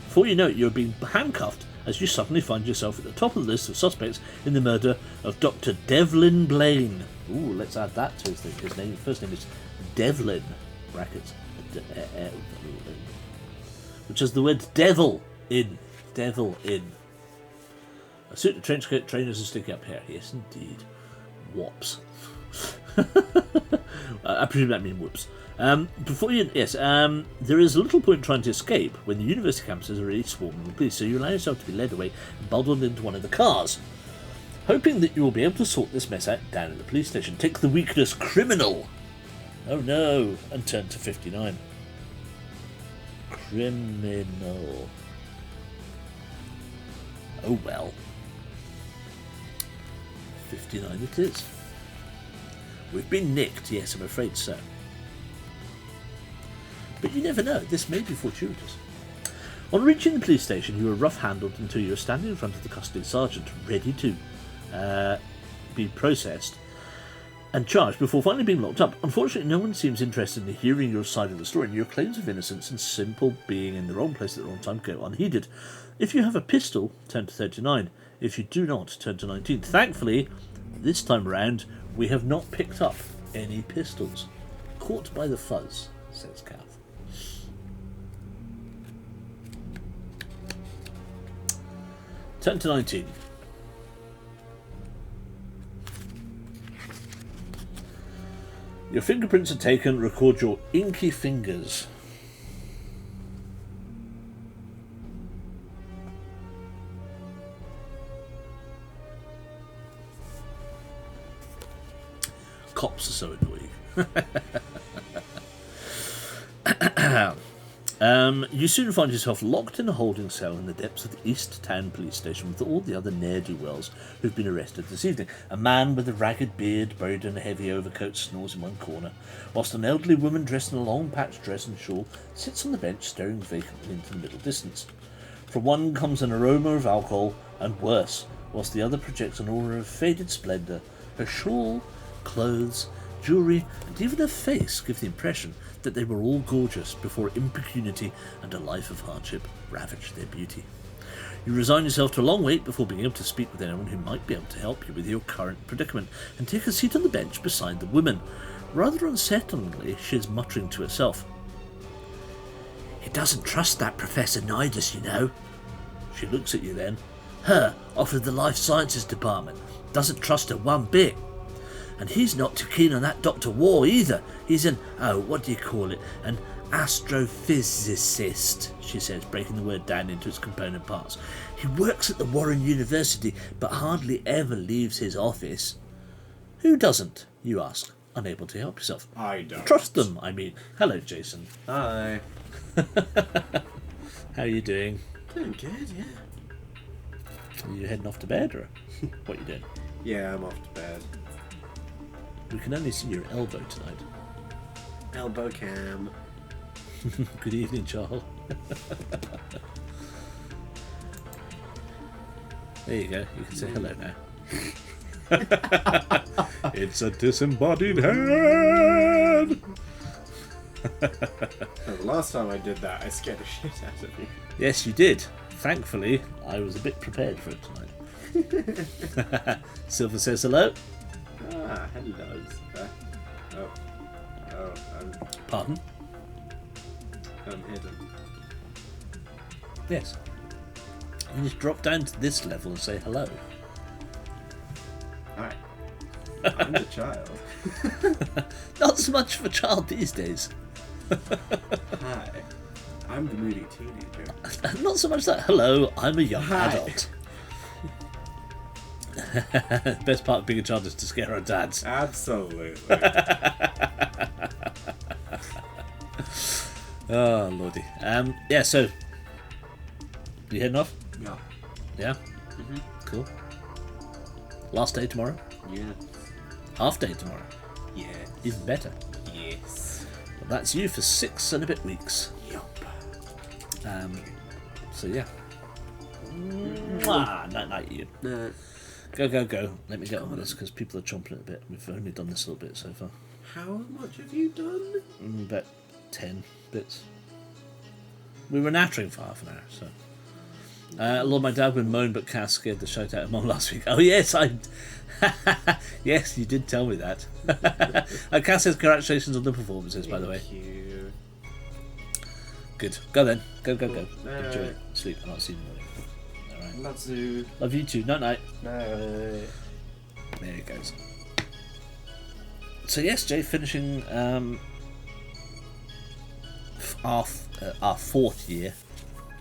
Before you know it, you're being handcuffed as you suddenly find yourself at the top of the list of suspects in the murder of Dr. Devlin Blaine. Ooh, let's add that to his thing. His name, first name is Devlin, brackets, which has the word devil in. Devil in. A suit of trench coat, trainers and sticky up hair. Yes, indeed. Wops. I presume that means whoops. There is a little point trying to escape when the university campus is already swarming with police, so you allow yourself to be led away and bundled into one of the cars, hoping that you will be able to sort this mess out down at the police station. Take the weakness criminal. Oh no, and turn to 59. Criminal. Oh well. 59 it is. We've been nicked, yes, I'm afraid so. But you never know, this may be fortuitous. On reaching the police station, you were rough-handled until you were standing in front of the custody sergeant, ready to be processed and charged before finally being locked up. Unfortunately, no one seems interested in hearing your side of the story, and your claims of innocence and simple being in the wrong place at the wrong time go unheeded. If you have a pistol, turn to 39. If you do not, turn to 19. Thankfully, this time around, we have not picked up any pistols. Caught by the fuzz, says Kath. Turn to 19. Your fingerprints are taken. Record your inky fingers. Cops are so annoying. You soon find yourself locked in a holding cell in the depths of the East Town police station with all the other ne'er-do-wells who've been arrested this evening. A man with a ragged beard buried in a heavy overcoat snores in one corner, whilst an elderly woman dressed in a long patched dress and shawl sits on the bench staring vacantly into the middle distance. From one comes an aroma of alcohol and worse, whilst the other projects an aura of faded splendour. Her shawl, clothes, jewellery, and even her face give the impression that they were all gorgeous before impecunity and a life of hardship ravaged their beauty. You resign yourself to a long wait before being able to speak with anyone who might be able to help you with your current predicament, and take a seat on the bench beside the woman. Rather unsettlingly, she is muttering to herself. He doesn't trust that Professor Nidus, you know. She looks at you then. Her, off of the Life Sciences Department. Doesn't trust her one bit. And he's not too keen on that Dr. War either. He's an an astrophysicist, she says, breaking the word down into its component parts. He works at the Warren University, but hardly ever leaves his office. Who doesn't, you ask, unable to help yourself. I don't. Trust them, I mean. Hello, Jason. Hi. How are you doing? Doing good, yeah. Are you heading off to bed, or what are you doing? Yeah, I'm off to bed. We can only see your elbow tonight. Elbow cam. Good evening, Charles. There you go. You can say hello now. It's a disembodied hand. The last time I did that, I scared the shit out of you. Yes, you did. Thankfully, I was a bit prepared for it tonight. Silver says hello. Ah, hello. Pardon? I'm hidden. Yes. You just drop down to this level and say hello. Hi. I'm the child. Not so much of a child these days. Hi. I'm the moody teenager. Not so much that. Hello, I'm a young adult. Best part of being a child is to scare our dads. Absolutely. Oh, lordy. Yeah, so... You heading off? Yeah. Yeah? Mm-hmm. Cool. Last day tomorrow? Yeah. Half day tomorrow? Yeah. Even better. Yes. Well, that's you for 6 and a bit weeks. Yup. So, yeah. Mwah! Night, you. No. Go. Let me get on with this, because people are chomping at a bit. We've only done this a little bit so far. How much have you done? About 10 bits. We were nattering for half an hour, so... Lord, my dad would moan, but Cass scared the shit out of Mum last week. Oh, yes, yes, you did tell me that. Cass says congratulations on the performances, by the way. Thank you. Good. Go then. Go. Cool. Enjoy it. Sleep. I'll see you in the morning. All right. Love you. Love you too. Night. No. There it goes. So, yes, Jay, finishing our 4th year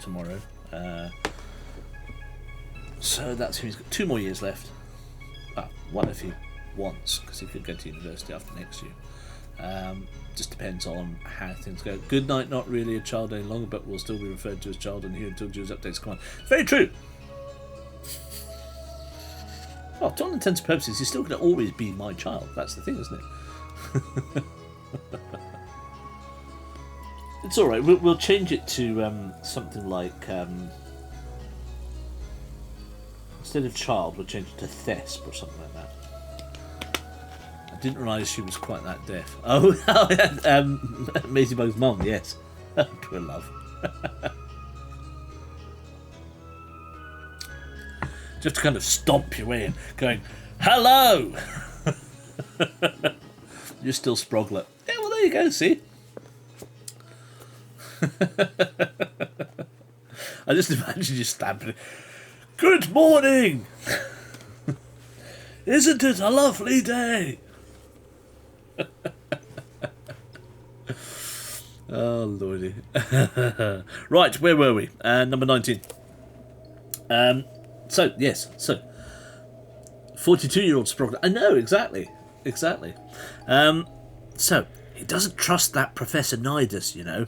tomorrow. So that's who he's got 2 more years left. One if he wants, because he could go to university after next year. Just depends on how things go. Good night, not really a child any longer, but will still be referred to as child on here until Jew's updates come on. Very true. Well, to all intents and purposes, he's still going to always be my child. That's the thing, isn't it? It's all right. We'll change it to something like instead of child, we'll change it to Thesp or something like that. I didn't realise she was quite that deaf. Oh, Maisie Bug's mum, yes. Poor love. You have to kind of stomp your way in, going, hello! You're still Sproglet. Yeah, well, there you go, see? I just imagine you stamping it. Good morning! Isn't it a lovely day? Oh, lordy. Right, where were we? Number 19. So, 42-year-old Sproglet. I know, exactly. So, he doesn't trust that Professor Nidus, you know.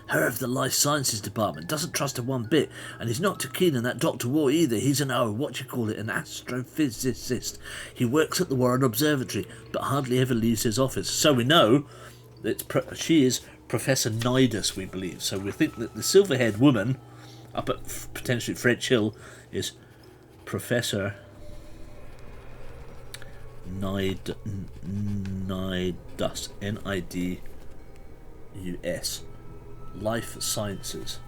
Her of the Life Sciences Department. Doesn't trust her one bit. And he's not too keen on that Dr. War either. He's an an astrophysicist. He works at the Warren Observatory, but hardly ever leaves his office. So we know that she is Professor Nidus, we believe. So we think that the silver-haired woman up at potentially French Hill is Professor Nidus. Nidus. Life Sciences.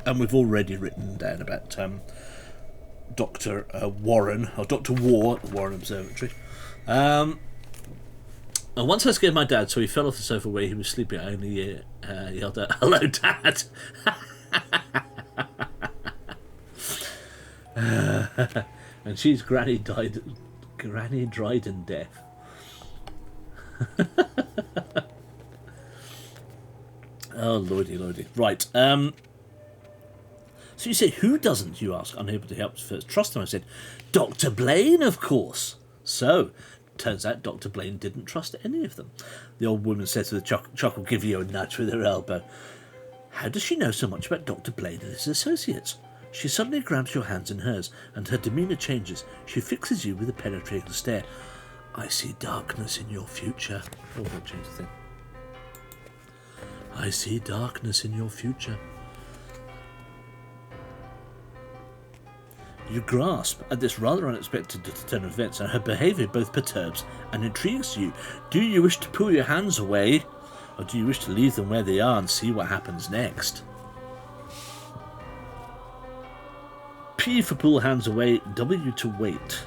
And we've already written down about Dr. Warren, or Dr. War at the Warren Observatory. And once I scared my dad, so he fell off the sofa where he was sleeping. I only yelled out, "Hello, Dad!" And she's Granny Dryden deaf. Oh, lordy. Right. So you say, who doesn't, you ask, unable to help first. Trust him, I said. Dr. Blaine, of course. So, Turns out Dr. Blaine didn't trust any of them. The old woman said to the Choc will give you a nudge with her elbow. How does she know so much about Dr. Blaine and his associates? She suddenly grabs your hands in hers, and her demeanour changes. She fixes you with a penetrating stare. I see darkness in your future. Oh, don't change the thing. I see darkness in your future. You grasp at this rather unexpected turn of events, and her behaviour both perturbs and intrigues you. Do you wish to pull your hands away, or do you wish to leave them where they are and see what happens next? P for pull hands away, W to wait.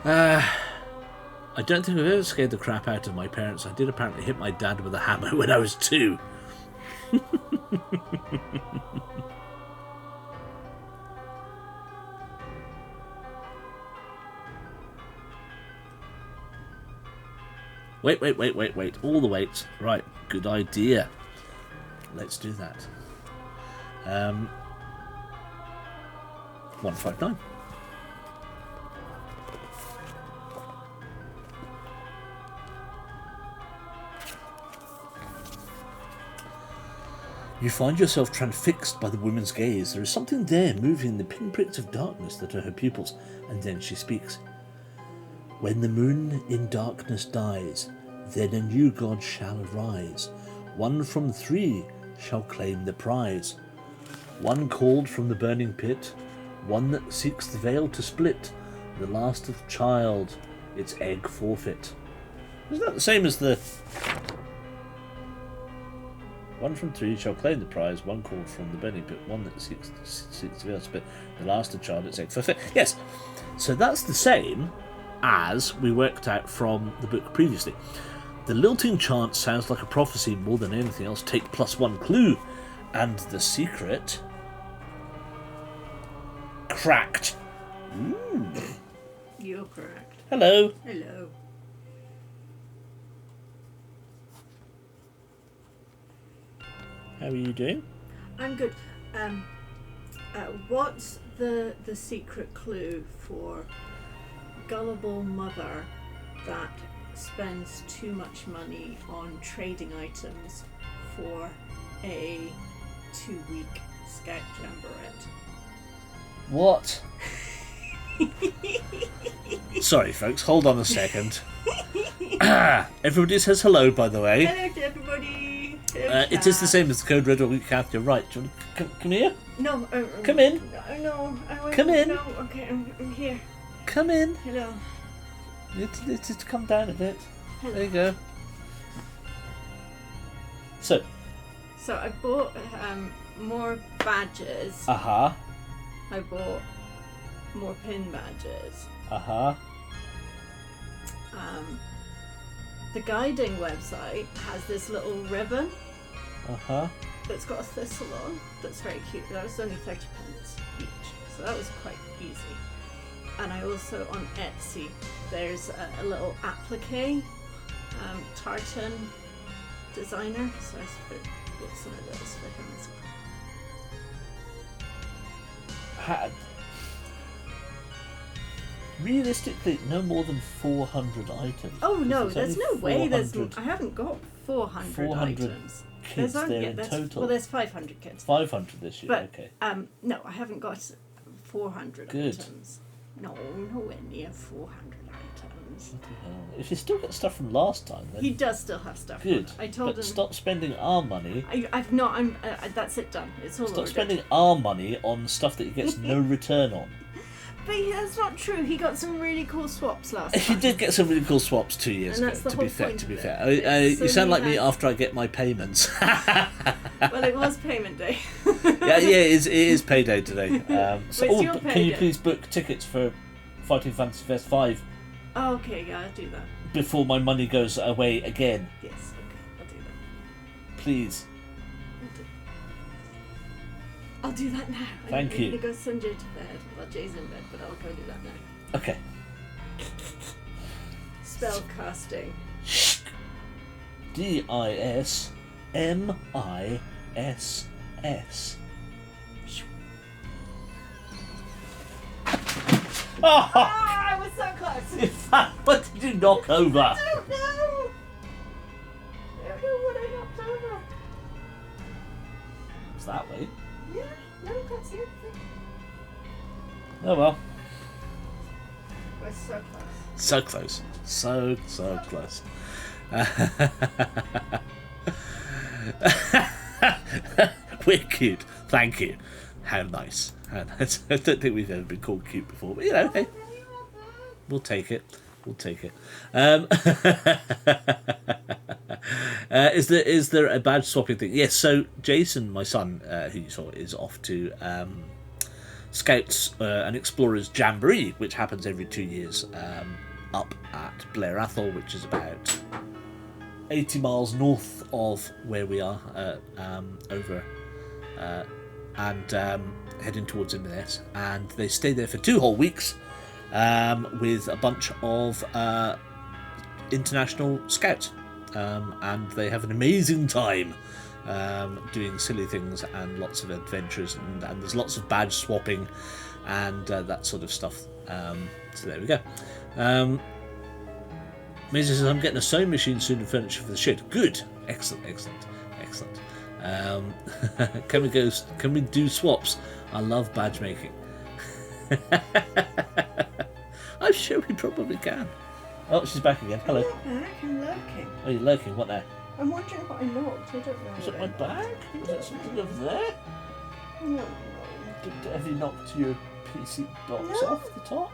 I don't think I've ever scared the crap out of my parents. I did apparently hit my dad with a hammer when I was 2. Wait. All the weights. Right, good idea. Let's do that. 159. You find yourself transfixed by the woman's gaze. There is something there moving in the pinpricks of darkness that are her pupils, and then she speaks. When the moon in darkness dies, then a new god shall arise. 1 from 3 shall claim the prize. 1 called from the burning pit, 1 that seeks the veil to split, the last of child, its egg forfeit. Isn't that the same as the... 1 from 3 shall claim the prize, 1 called from the burning pit, 1 that seeks the veil to split, the last of child, its egg forfeit. Yes, so that's the same as we worked out from the book previously. The lilting chant sounds like a prophecy more than anything else. Take +1 clue. And the secret... cracked. Ooh. You're correct. Hello. Hello. How are you doing? I'm good. What's the secret clue for gullible mother that spends too much money on trading items for a 2-week scout jamboree? What? Sorry, folks. Hold on a second. Everybody says hello, by the way. Hello to everybody. It is the same as the code red or weak Kath. You're right. Do you want to come here? No. Come in. No. Come in. No. Okay, I'm here. Come in. Hello. Let's come down a bit. Hello. There you go. So I bought more badges. Uh-huh. I bought more pin badges. Uh-huh. The guiding website has this little ribbon Uh-huh. that's got a thistle on that's very cute. That was only 30 pence each, so that was quite easy. And I also, on Etsy, there's a little applique tartan designer, so I bought some of those for him as well. Realistically, no more than 400 items. Oh no, There's there's no only way. 400 I haven't got 400 items. kids There's there in there's, total. Well, there's 500 kids. 500 this year, But okay. no, I haven't got 400 Good. items. No, nowhere near 400 items. Bloody hell. If you still got stuff from last time, then He does still have stuff. good. I told but him. stop spending our money. I've not. That's it. Done. It's all Stop ordered. spending our money on stuff that he gets no return on. But that's not true. He got some really cool swaps last He time. did get some really cool swaps 2 years And ago. that's the To be whole fair, point to be of it. fair, So you sound he like me had- after I get my payments. Well, it was payment day. Yeah, it is payday today. So, Well, it's your can you payday. please book tickets for Fighting Fantasy Fest 5 Oh, okay, yeah, I'll do that. before my money goes away again? Yes, okay, I'll do that. Please. I'll do that now. Thank you. I'm gonna go send Jay to bed. Well, Jay's in bed, but I'll go do that now. Okay. Spell casting. DISMISS. Oh, Ah, I was so close. in fact, what did you knock over? I don't know. I don't know what I knocked over. It's that way. Yeah, no, I can't see anything. Oh well. We're so close. So close. So close. We're cute. Thank you. How nice. How nice. I don't think we've ever been called cute before, but you know, hey, we'll take it. We'll take it. Is there a badge swapping thing? Yes. So Jason, my son, who you saw, is off to Scouts and Explorers Jamboree, which happens every 2 years up at Blair Athol, which is about 80 miles north of where we are, over and heading towards Inverness. And they stay there for 2 whole weeks with a bunch of international scouts, and they have an amazing time doing silly things and lots of adventures, and there's lots of badge swapping and that sort of stuff. So there we go. Maisie says, I'm getting a sewing machine soon and furniture for the shed. Good. Excellent. Can we do swaps? I love badge making. I'm sure we probably can. Oh, she's back again. Hello. I'm back. I'm lurking. Oh, you're lurking. What now? I'm wondering what I knocked. I don't know. Is it my bag? Is that something over there? No. Have you knocked your PC box No. off the top?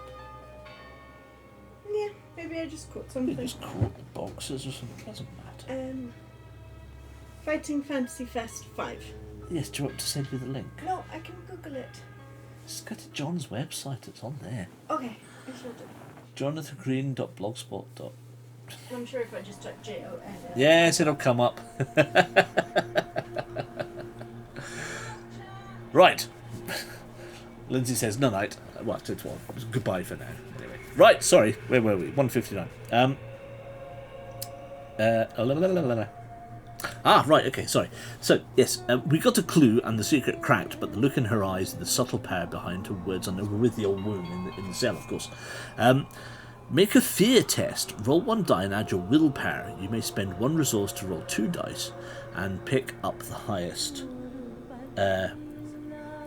Yeah, maybe I just caught You something. just caught the boxes or something. Doesn't matter. Fighting Fantasy Fest 5. Yes, do you want to send you the link? No, I can Google it. Just go to John's website. It's on there. Okay, I shall do. jonathangreen.blogspot. I'm sure if I just type JON. Yes, it'll come up. Right. Lindsay says, no night. Well, it's one. Goodbye for now. Anyway. Right, sorry. Where were we? 1:59. Right, okay, sorry. So, yes, we got a clue and the secret cracked, but the look in her eyes and the subtle power behind her words on over with the old wound in the cell, of course. Make a fear test. Roll 1 die and add your willpower. You may spend 1 resource to roll 2 dice and pick up the highest.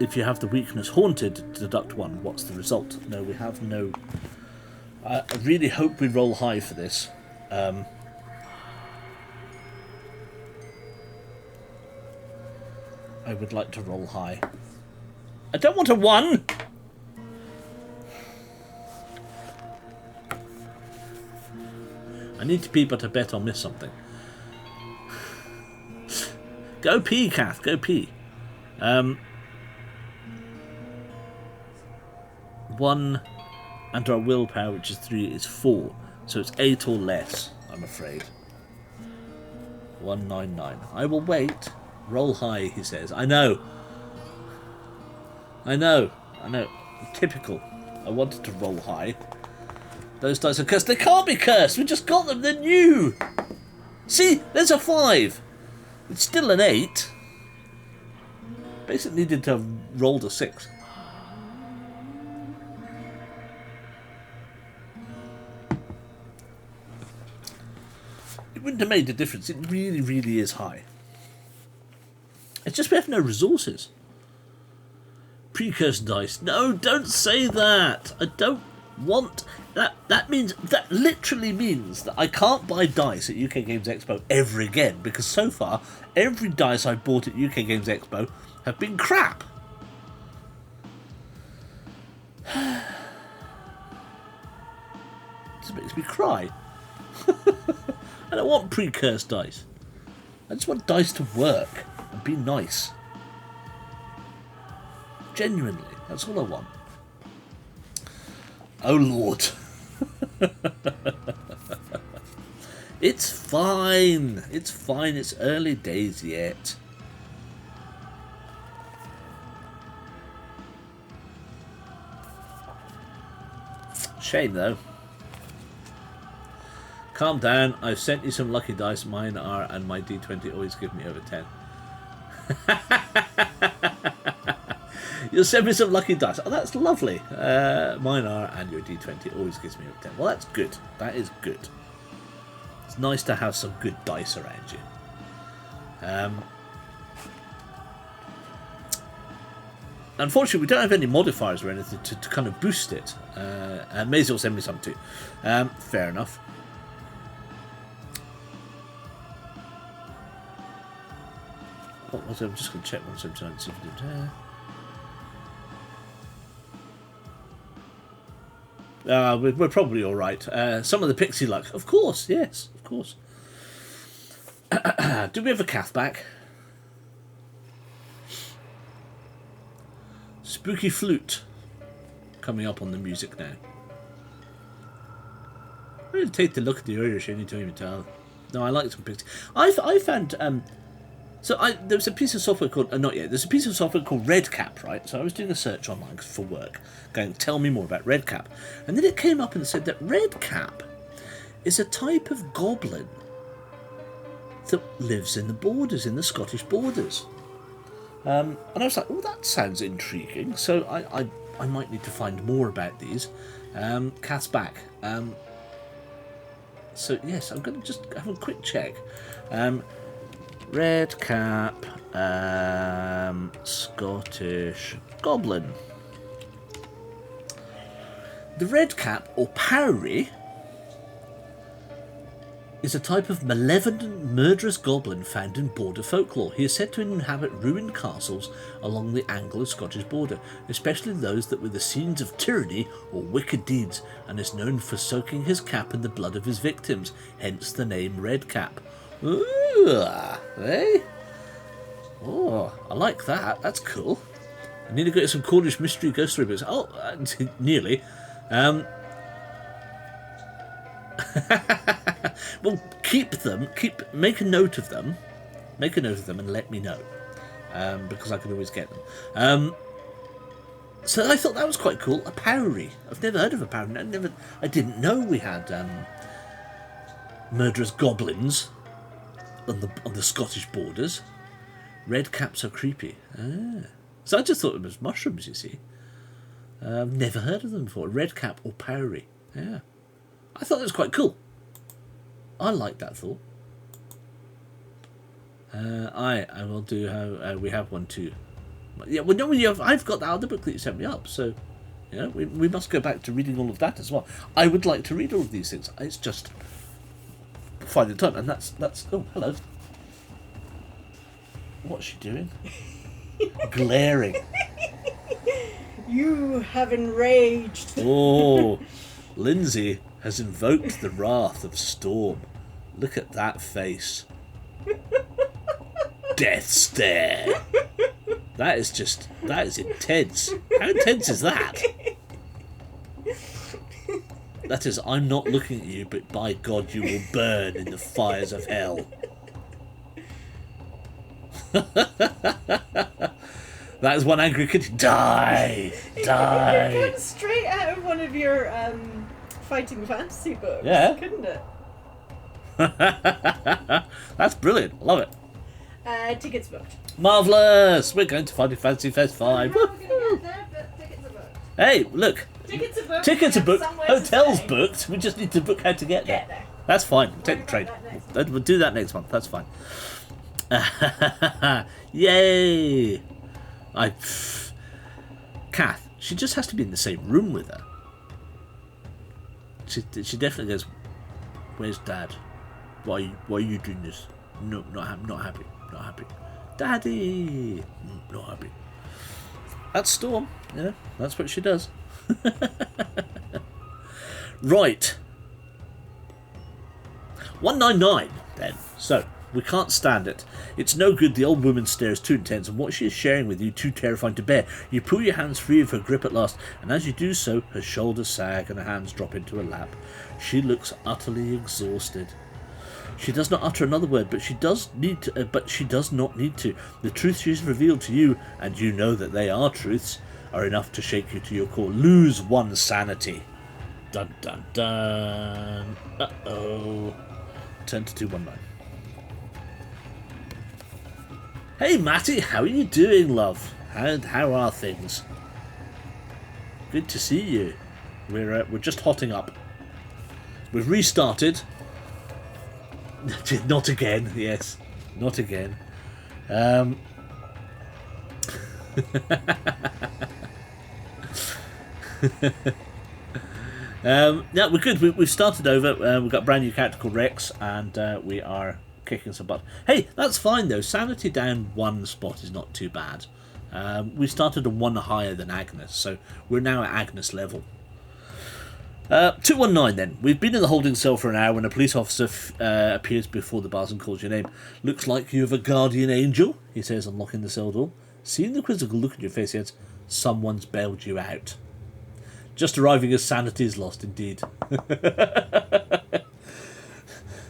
If you have the weakness haunted, deduct 1. What's the result? No, we have no... I really hope we roll high for this. I would like to roll high. I don't want a 1! I need to pee, but I bet I'll miss something. Go pee, Kath, go pee. 1 and our willpower, which is 3, is 4. So it's 8 or less, I'm afraid. 199. I will wait. Roll high, he says. I know. Typical. I wanted to roll high. Those dice are cursed. They can't be cursed. We just got them. They're new. See, there's a 5. It's still an 8. Basically needed to have rolled a 6. It wouldn't have made a difference. It really, really is high. It's just we have no resources. Precursor dice. No, don't say that. I don't want... That literally means that I can't buy dice at UK Games Expo ever again, because so far, every dice I've bought at UK Games Expo have been crap. This makes me cry. I don't want precursed dice. I just want dice to work and be nice. Genuinely, that's all I want. Oh Lord. It's fine. It's fine. It's early days yet. Shame though. Calm down. I've sent you some lucky dice. Mine are, and my D20 always give me over 10. You'll send me some lucky dice. Oh, that's lovely. Mine are, and your D20 always gives me a 10. Well, that's good. That is good. It's nice to have some good dice around you. Unfortunately, we don't have any modifiers or anything to kind of boost it. And may as well send me some too. Fair enough. What was it? I'm just going to check 179 and see if it did. We're probably all right. Some of the pixie luck, of course. Yes, of course. Do we have a Cath back? Spooky flute coming up on the music now. I'll take the look at the Irish anytime you tell. No, I like some pixie. I found there was a piece of software called not yet. There's a piece of software called Redcap, right? So I was doing a search online for work, going tell me more about Redcap, and then it came up and said that Redcap is a type of goblin that lives in the borders, in the Scottish borders. And I was like, oh, that sounds intriguing. So I might need to find more about these. Cath's back. So yes, I'm going to just have a quick check. Redcap, Scottish goblin. The redcap, or Powrie, is a type of malevolent, murderous goblin found in border folklore. He is said to inhabit ruined castles along the Anglo-Scottish border, especially those that were the scenes of tyranny or wicked deeds, and is known for soaking his cap in the blood of his victims, hence the name Redcap. Ooh, eh? Oh, I like that. That's cool. I need to get some Cornish mystery ghost story books. Oh, nearly. Well, make a note of them, and let me know, because I can always get them. So I thought that was quite cool. A Powrie. I've never heard of a Powrie. I didn't know we had murderous goblins on the Scottish borders. Red caps are creepy. So I just thought it was mushrooms. You see, I've never heard of them before. Red cap or Powrie. Yeah, I thought that was quite cool. I like that thought. I will do how we have one too. Yeah, well, no, I've got that other book that you sent me up, so we must go back to reading all of that as well. I would like to read all of these things. It's just finding time, and that's. Oh, hello. What's she doing? Glaring. You have enraged. Oh, Lindsay has invoked the wrath of Storm. Look at that face. Death stare. That is intense. How intense is that? That is, I'm not looking at you, but by God, you will burn in the fires of hell. That is one angry kid. Die! Die! It comes straight out of one of your fighting fantasy books, yeah, couldn't it? That's brilliant. I love it. Tickets booked. Marvellous! We're going to Fighting Fantasy Fest 5. We're not going to get there, but tickets are booked. Hey, look. Tickets are booked. Tickets are booked. Somewhere to Hotels stay. booked. We just need to book how to get there. Get there. That's fine. We'll take the Worry train. about that next month. We'll do that next month. That's fine. Yay! Kath, she just has to be in the same room with her. She definitely goes, "Where's Dad? Why are you doing this? No, not happy. Daddy, not happy." That's Storm. Yeah, that's what she does. Right. 199 then. So we can't stand it. It's no good. The old woman stares too intense, and what she is sharing with you too terrifying to bear. You pull your hands free of her grip at last, and as you do so, her shoulders sag and her hands drop into her lap. She looks utterly exhausted. She does not utter another word, but she does not need to. The truth she has revealed to you, and you know that they are truths, are enough to shake you to your core. Lose one sanity. Dun dun dun. Uh-oh. Turn to 219. Hey Matty, how are you doing, love? How are things? Good to see you. We're just hotting up. We've restarted. Not again. Yes, not again. Yeah, we're good. We've started over. We've got a brand new character called Rex, and we are kicking some butt. Hey, that's fine though. Sanity down 1 spot is not too bad. We started on 1 higher than Agnes, so we're now at Agnes level. 219 then. We've been in the holding cell for an hour when a police officer appears before the bars and calls your name. Looks like you have a guardian angel, he says, unlocking the cell door. Seeing the quizzical look on your face, he adds, someone's bailed you out. Just arriving as sanity is lost, indeed.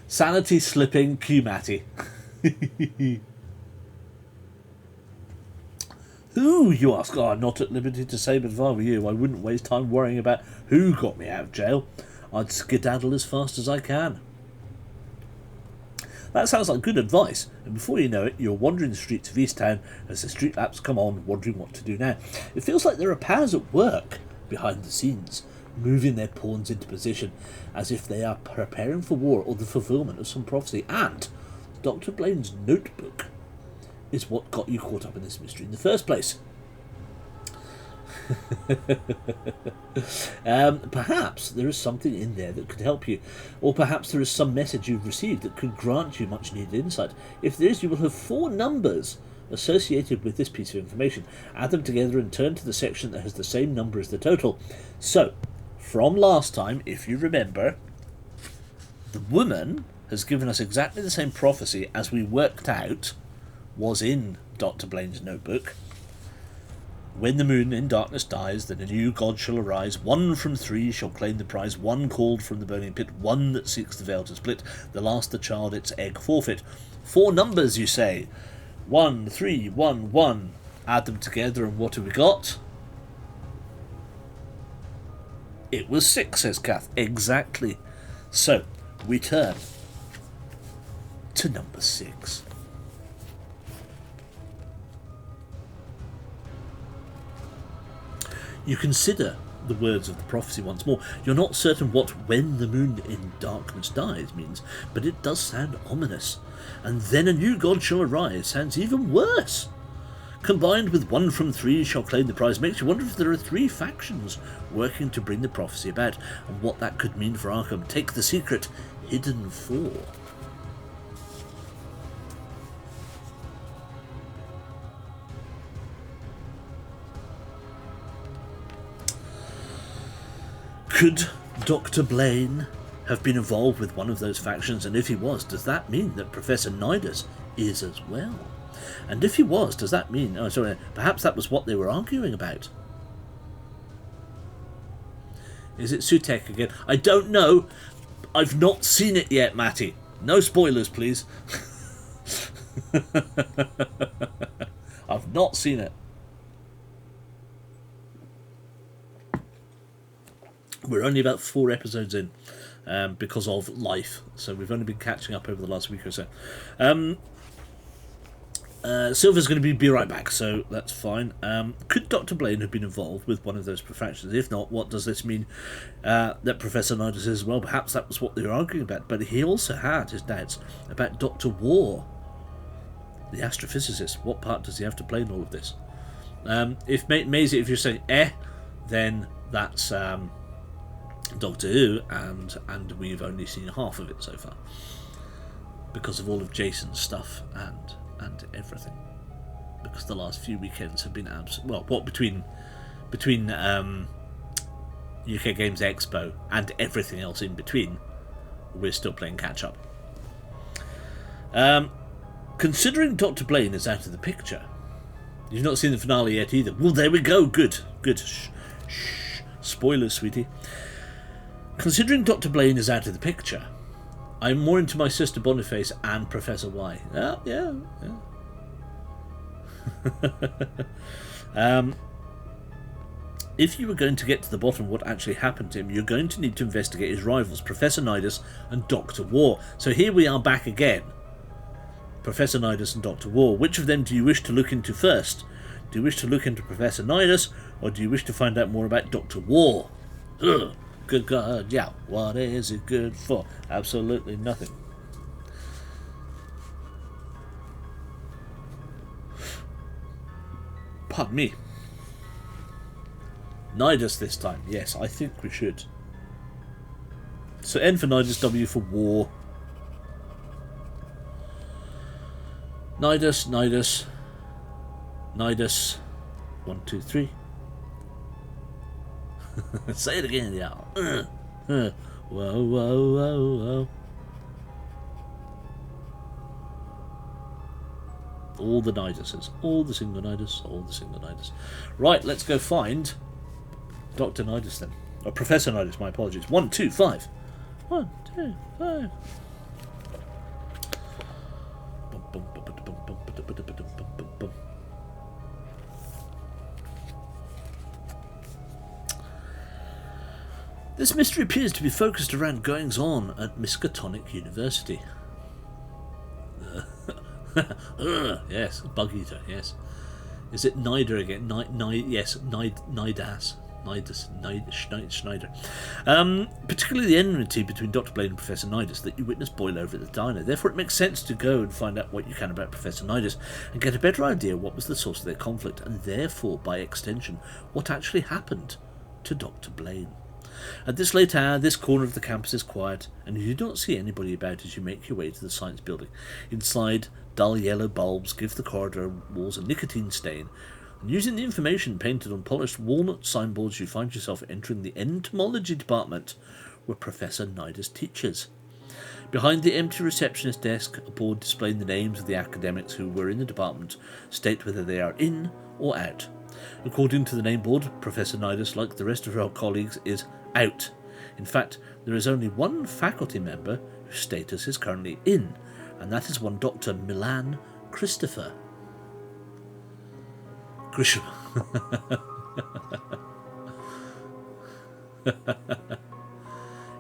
Sanity slipping, Q-Matty. Who, you ask? Oh, I'm not at liberty to say, but if I were you, I wouldn't waste time worrying about who got me out of jail. I'd skedaddle as fast as I can. That sounds like good advice, and before you know it, you're wandering the streets of East Town as the street lamps come on, wondering what to do now. It feels like there are powers at work behind the scenes, moving their pawns into position, as if they are preparing for war or the fulfilment of some prophecy, and Dr. Blaine's notebook is what got you caught up in this mystery in the first place. Perhaps there is something in there that could help you, or perhaps there is some message you've received that could grant you much needed insight. If there is, you will have 4 numbers associated with this piece of information. Add them together and turn to the section that has the same number as the total. So, from last time, if you remember, the woman has given us exactly the same prophecy as we worked out was in Dr. Blaine's notebook. When the moon in darkness dies, then a new god shall arise. 1 from 3 shall claim the prize. 1 called from the burning pit. 1 that seeks the veil to split. The last the child its egg forfeit. 4 numbers, you say. 1, 3, 1, 1. Add them together, and what have we got? It was 6, says Kath. Exactly. So, we turn to number 6. You consider the words of the prophecy once more. You're not certain what "when the moon in darkness dies" means, but it does sound ominous. And then a new god shall arise sounds even worse. Combined with 1 from 3 shall claim the prize makes you wonder if there are 3 factions working to bring the prophecy about, and what that could mean for Arkham. Take the secret, Hidden 4. Could Dr. Blaine have been involved with one of those factions? And if he was, does that mean that Professor Nidus is as well? And if he was, does that mean... Oh, sorry, perhaps that was what they were arguing about. Is it Sutek again? I don't know. I've not seen it yet, Matty. No spoilers, please. I've not seen it. We're only about 4 episodes in because of life, so we've only been catching up over the last week or so. Silver's going to be right back, so that's fine. Could Dr. Blaine have been involved with one of those factions? If not, what does this mean that Professor Nidus is as well? Perhaps that was what they were arguing about, but he also had his doubts about Dr. War, the astrophysicist. What part does he have to play in all of this? If Maisie, if you're saying then that's Doctor Who, and we've only seen half of it so far because of all of Jason's stuff and everything, because the last few weekends have been between UK Games Expo and everything else in between, we're still playing catch up. Considering Dr. Blaine is out of the picture, you've not seen the finale yet either. Well, there we go. Good. Shh. Spoilers, sweetie. Considering Dr. Blaine is out of the picture, I'm more into my sister Boniface and Professor Y. Yeah. If you were going to get to the bottom of what actually happened to him, you're going to need to investigate his rivals, Professor Nidus and Dr. War. So here we are back again. Professor Nidus and Dr. War. Which of them do you wish to look into first? Do you wish to look into Professor Nidus, or do you wish to find out more about Dr. War? Ugh, good God, yeah. What is it good for? Absolutely nothing. Pardon me. Nidus this time. Yes, I think we should. So N for Nidus, W for War. Nidus, Nidus, Nidus. 1, 2, 3. Say it again, yeah. Whoa, whoa, whoa, whoa. All the Niduses. All the single Nidus. All the single Nidus. Right, let's go find Dr. Nidus then. Or Professor Nidus, my apologies. 1, 2, 5. 1, 2, 5. This mystery appears to be focused around goings-on at Miskatonic University. Yes, bug eater, yes. Is it Nider again? Yes, Nidas. Schneider. Particularly the enmity between Dr. Blaine and Professor Nidus that you witnessed boil over at the diner. Therefore, it makes sense to go and find out what you can about Professor Nidus and get a better idea what was the source of their conflict, and therefore, by extension, what actually happened to Dr. Blaine. At this late hour, this corner of the campus is quiet, and you do not see anybody about as you make your way to the science building. Inside, dull yellow bulbs give the corridor walls a nicotine stain, and using the information painted on polished walnut signboards, you find yourself entering the entomology department, where Professor Nidus teaches. Behind the empty receptionist desk, a board displaying the names of the academics who were in the department state whether they are in or out. According to the name board, Professor Nidus, like the rest of her colleagues, is out. In fact, there is only one faculty member whose status is currently in, and that is one Dr. Milan Christopher. Grisham.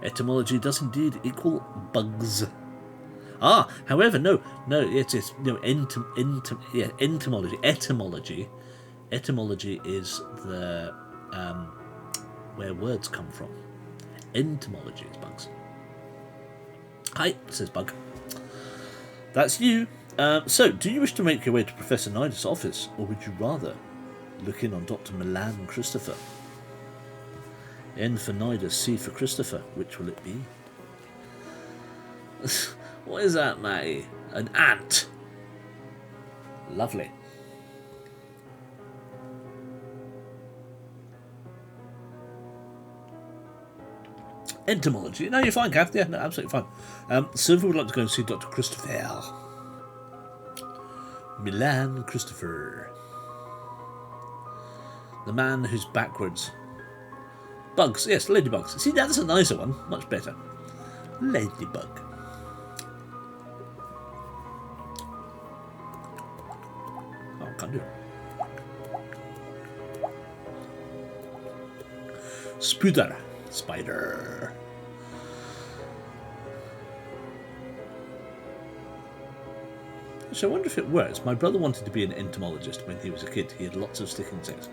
Etymology does indeed equal bugs. However, no, it's entomology. Etymology is the where words come from. Entomology is bugs. Hi, says Bug. That's you. So, do you wish to make your way to Professor Nidus' office, or would you rather look in on Dr. Milan Christopher? N for Nidus, C for Christopher. Which will it be? What is that, Maggie? An ant. Lovely. Entomology. No, you're fine, Kath. Yeah, no, absolutely fine. Silver would like to go and see Dr. Christopher. Milan Christopher. The man who's backwards. Bugs. Yes, ladybugs. See, that's a nicer one. Much better. Ladybug. Oh, can't do it. Spooder. Spider. So I wonder if it works. My brother wanted to be an entomologist when he was a kid. He had lots of stick insects.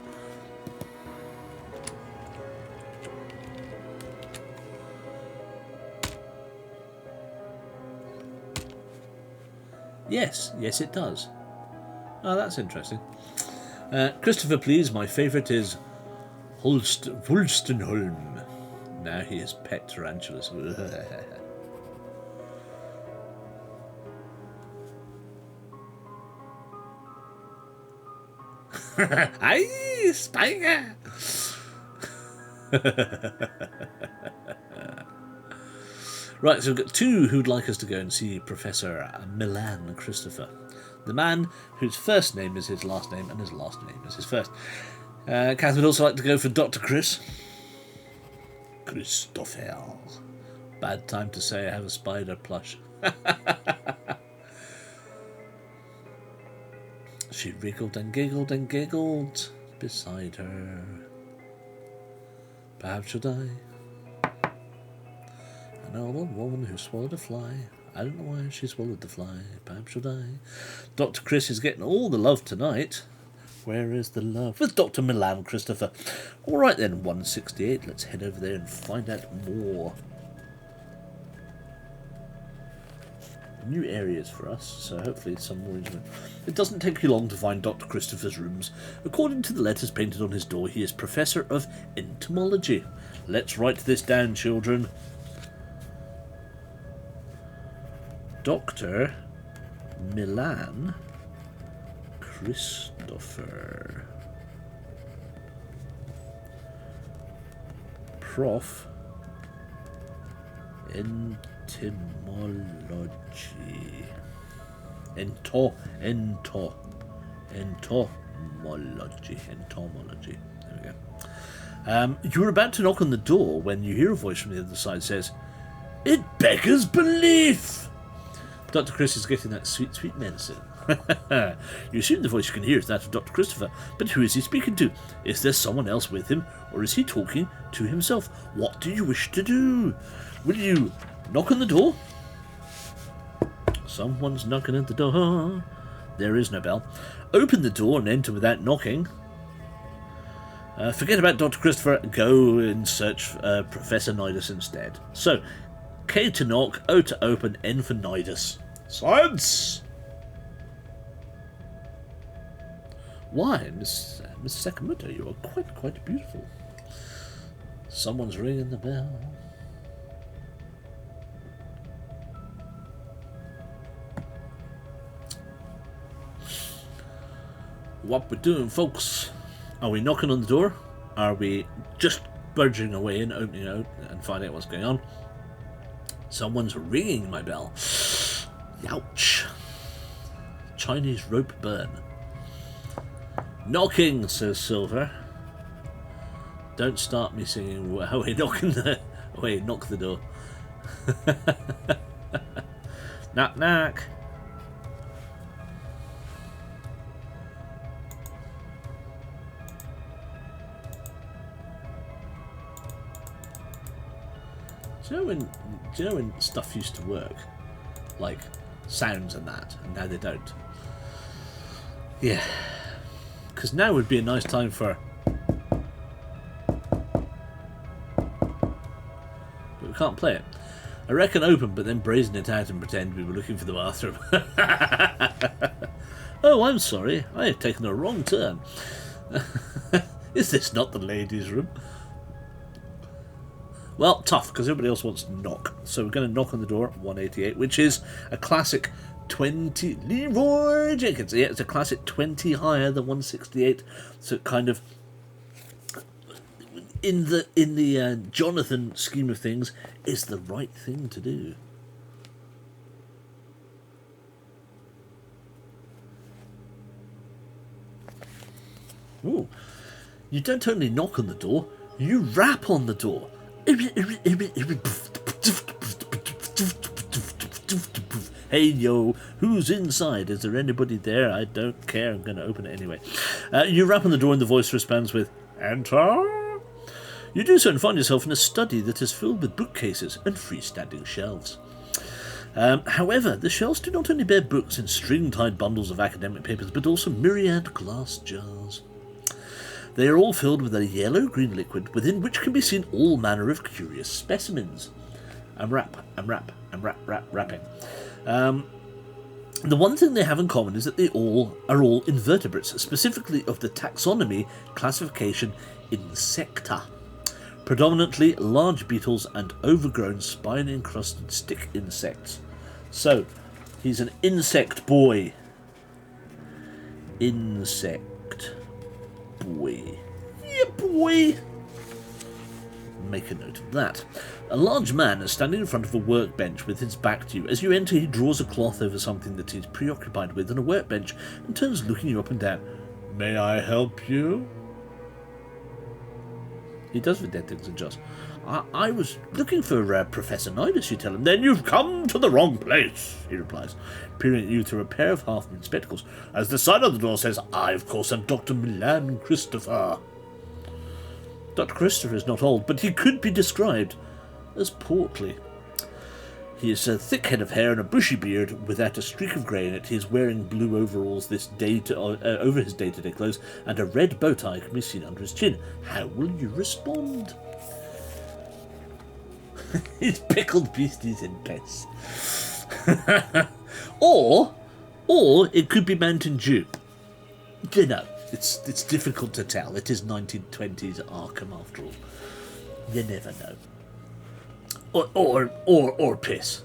Yes, it does. Oh, that's interesting. Christopher, please. My favourite is Wolstenholm. Now he is pet tarantulas. Aye, spider! Right, so we've got two who'd like us to go and see Professor Milan Christopher. The man whose first name is his last name and his last name is his first. Kath would also like to go for Dr. Chris. Christopher. Bad time to say I have a spider plush. She wriggled and giggled beside her. Perhaps should I? An old woman who swallowed a fly. I don't know why she swallowed the fly. Perhaps should I? Dr. Chris is getting all the love tonight. Where is the love? With Dr. Milan Christopher. Alright then, 168. Let's head over there and find out more. New areas for us, so hopefully some more intimate. It doesn't take you long to find Dr. Christopher's rooms. According to the letters painted on his door, he is Professor of Entomology. Let's write this down, children. Dr. Milan Christopher. Prof. Entomology. Entomology. There we go. You were about to knock on the door when you hear a voice from the other side says, "It beggars belief!" Dr. Chris is getting that sweet, sweet medicine. You assume the voice you can hear is that of Dr. Christopher, but who is he speaking to? Is there someone else with him, or is he talking to himself? What do you wish to do? Will you knock on the door? Someone's knocking at the door. There is no bell. Open the door and enter without knocking. Forget about Dr. Christopher. Go and search Professor Nidus instead. So, K to knock, O to open, N for Nidus. Science! Why, Miss Sakamoto, you are quite beautiful. Someone's ringing the bell. What we're doing, folks? Are we knocking on the door? Are we just burgeoning away and opening out and finding out what's going on? Someone's ringing my bell. Ouch. Chinese rope burn. Knocking, says Silver. Don't start me singing. Away, knocking the. Away, knock the door. Knock, knock. Do you know when stuff used to work, like sounds and that, and now they don't? Yeah, because now would be a nice time for. But we can't play it. I reckon open, but then brazen it out and pretend we were looking for the bathroom. Oh, I'm sorry, I have taken a wrong turn. Is this not the ladies' room? Well, tough, because everybody else wants to knock. So we're going to knock on the door, 188, which is a classic 20... Leroy Jenkins. Yeah, it's a classic 20 higher than 168. So it kind of... In the Jonathan scheme of things, is the right thing to do. Ooh. You don't only knock on the door, you rap on the door. Hey yo, who's inside? Is there anybody there? I don't care, I'm going to open it anyway. You rap on the door and the voice responds with, "Enter." You do so and find yourself in a study that is filled with bookcases and freestanding shelves. However, the shelves do not only bear books in string-tied bundles of academic papers, but also myriad glass jars. They are all filled with a yellow-green liquid within which can be seen all manner of curious specimens. I'm rapping. The one thing they have in common is that they are all invertebrates, specifically of the taxonomy classification Insecta. Predominantly large beetles and overgrown spine-encrusted stick insects. So, he's an insect boy. Insect boy. Yeah, boy. Make a note of that. A large man is standing in front of a workbench with his back to you. As you enter, he draws a cloth over something that he's preoccupied with on a workbench and turns looking you up and down. May I help you? He does for dead things and just. I was looking for Professor Nidus, you tell him. Then you've come to the wrong place, he replies, peering at you through a pair of half-moon spectacles. As the sign on the door says, I, of course, am Dr. Milan Christopher. Dr. Christopher is not old, but he could be described as portly. He has a thick head of hair and a bushy beard without a streak of grey in it. He is wearing blue overalls this day over his day-to-day clothes, and a red bow tie can be seen under his chin. How will you respond? His pickled beasties in piss. or it could be Mountain Dew. You know, it's difficult to tell. It is 1920s Arkham after all. You never know. Or piss.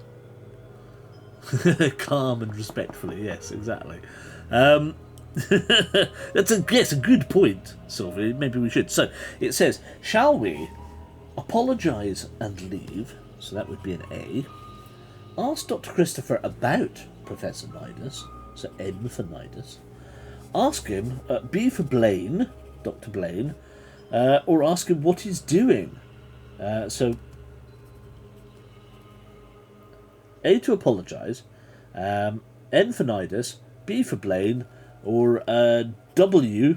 Calm and respectfully, yes, exactly. That's a good point, Sylvie. Maybe we should. So it says, shall we apologise and leave? So that would be an A. Ask Dr. Christopher about Professor Nidus. So N for Nidus. Ask him, B for Blaine, Dr. Blaine, or ask him what he's doing. So A to apologise, N for Nidus, B for Blaine, or W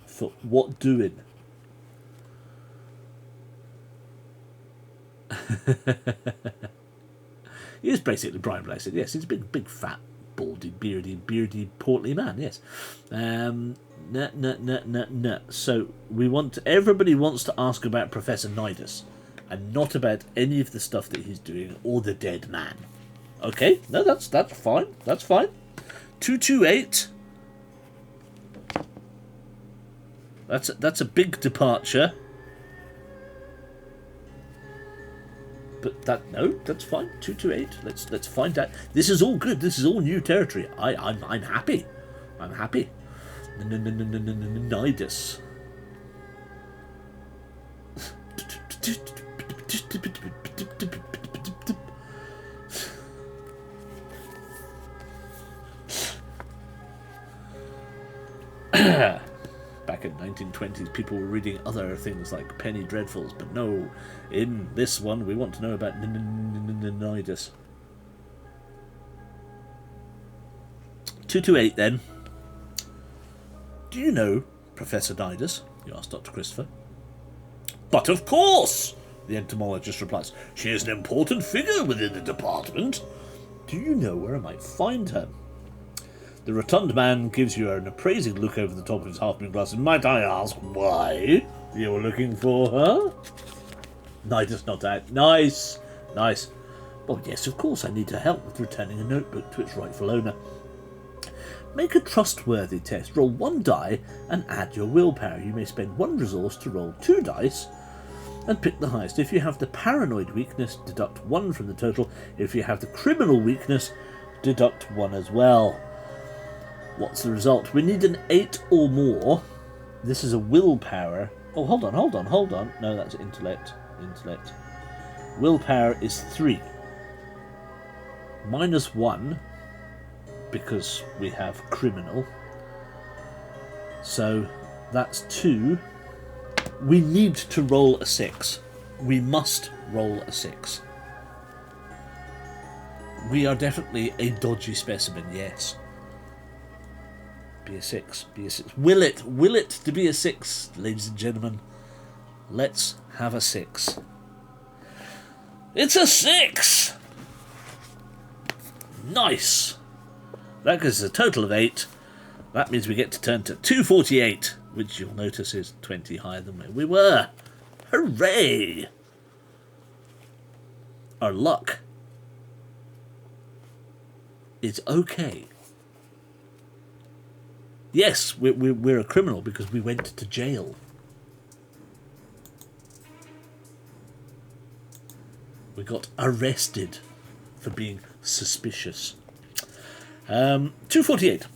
for what doing. He is basically Brian Blessed, yes. He's a big, fat, baldy, beardy, portly man, yes. So everybody wants to ask about Professor Nidus, and not about any of the stuff that he's doing or the dead man. Okay, no, that's fine. That's fine. 228. That's a big departure. But that's fine. 228. Let's find out. This is all good. This is all new territory. I'm happy. I'm happy. Nidus. Back in 1920s, people were reading other things like Penny Dreadfuls, but no, in this one, we want to know about Nidus. 228 then. Do you know Professor Nidus? You asked Dr. Christopher. But of course, the entomologist replies. She is an important figure within the department. Do you know where I might find her? The rotund man gives you an appraising look over the top of his half-moon glasses. Might I ask why you were looking for her? Nidus nods out. Nice. Oh yes, of course I need her help with returning a notebook to its rightful owner. Make a trustworthy test. Roll 1 die and add your willpower. You may spend 1 resource to roll 2 dice and pick the highest. If you have the paranoid weakness, deduct 1 from the total. If you have the criminal weakness, deduct 1 as well. What's the result? We need an 8 or more. This is a willpower. Oh, hold on. No, that's intellect. Willpower is 3. Minus 1, because we have criminal. So that's 2. We need to roll a 6. We must roll a 6. We are definitely a dodgy specimen, yes. Be a 6. Will it to be a 6, ladies and gentlemen? Let's have a 6. It's a 6! Nice! That gives us a total of 8. That means we get to turn to 248, which you'll notice is 20 higher than where we were. Hooray! Our luck is okay. Yes, we're a criminal because we went to jail. We got arrested for being suspicious. 248.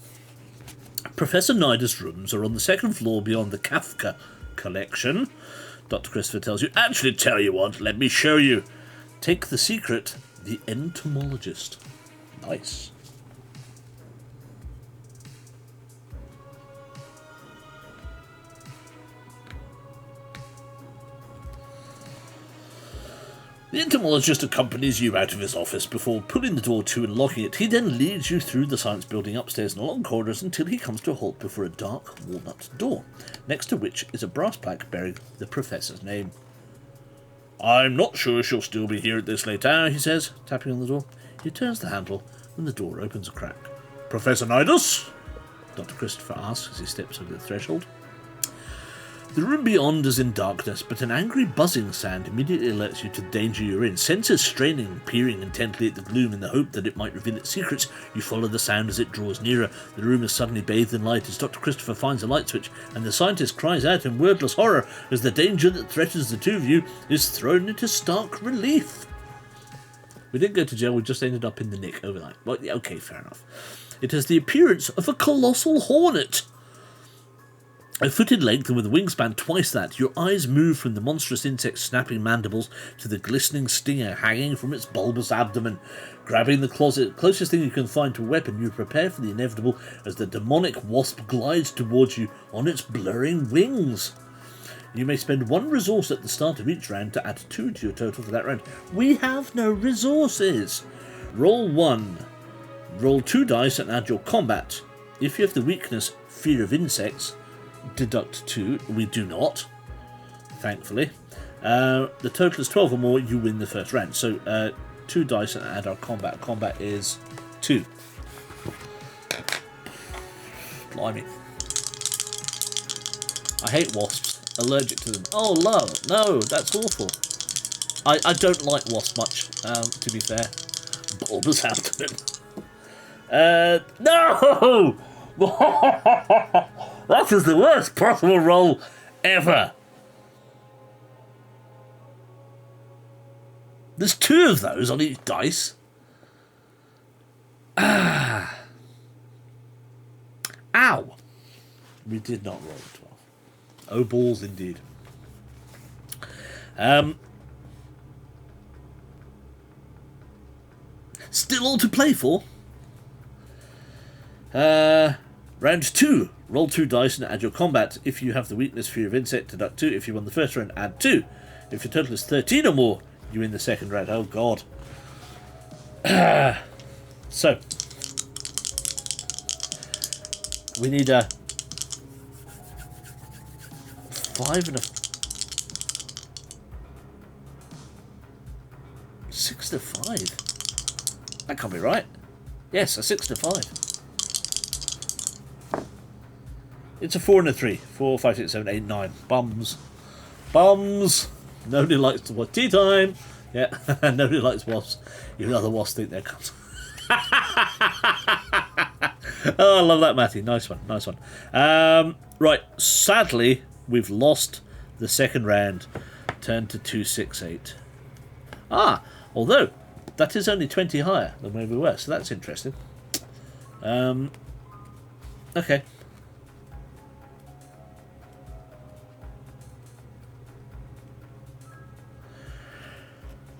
Professor Nidus' rooms are on the 2nd floor beyond the Kafka collection. Dr. Christopher tells you, actually tell you what, let me show you. Take the secret, the entomologist. Nice. The entomologist accompanies you out of his office before pulling the door to and locking it. He then leads you through the science building upstairs and along corridors until he comes to a halt before a dark walnut door, next to which is a brass plaque bearing the professor's name. I'm not sure she'll still be here at this late hour, he says, tapping on the door. He turns the handle, and the door opens a crack. Professor Nidus? Dr. Christopher asks as he steps over the threshold. The room beyond is in darkness, but an angry buzzing sound immediately alerts you to the danger you're in. Senses straining, peering intently at the gloom in the hope that it might reveal its secrets, you follow the sound as it draws nearer. The room is suddenly bathed in light as Dr. Christopher finds a light switch, and the scientist cries out in wordless horror as the danger that threatens the two of you is thrown into stark relief. We didn't go to jail, we just ended up in the nick overnight. Well, yeah, okay, fair enough. It has the appearance of a colossal hornet. A foot in length and with a wingspan twice that, your eyes move from the monstrous insect's snapping mandibles to the glistening stinger hanging from its bulbous abdomen. Grabbing the closest thing you can find to a weapon, you prepare for the inevitable as the demonic wasp glides towards you on its blurring wings. You may spend 1 resource at the start of each round to add 2 to your total for that round. We have no resources. Roll 1. Roll 2 dice and add your combat. If you have the weakness Fear of Insects, deduct 2. We do not, thankfully. The total is 12 or more, you win the first round. So 2 dice and add our combat. Combat is 2. Blimey. I hate wasps. Allergic to them. Oh, love. No, that's awful. I don't like wasps much, to be fair. Bulbous abdomen. No! That is the worst possible roll ever. There's 2 of those on each dice. Ah. Ow. We did not roll a 12. Oh, balls indeed. Still all to play for. Round 2. Roll 2 dice and add your combat. If you have the weakness Fear of Insect, deduct 2. If you won the first round, add 2. If your total is 13 or more, you win the second round. Oh, God. So. We need a 5 and a 6 to 5. That can't be right. Yes, a 6 to 5. It's a 4 and a 3. 4, 5, 6, 7, 8, 9. Bums. Bums. Nobody likes to watch. Tea time. Yeah, nobody likes wasps. Even other wasps think they're cunts. Oh, I love that, Matty. Nice one. Nice one. Right. Sadly, we've lost the second round. Turn to 268. Ah, although that is only 20 higher than where we were, so that's interesting. Okay.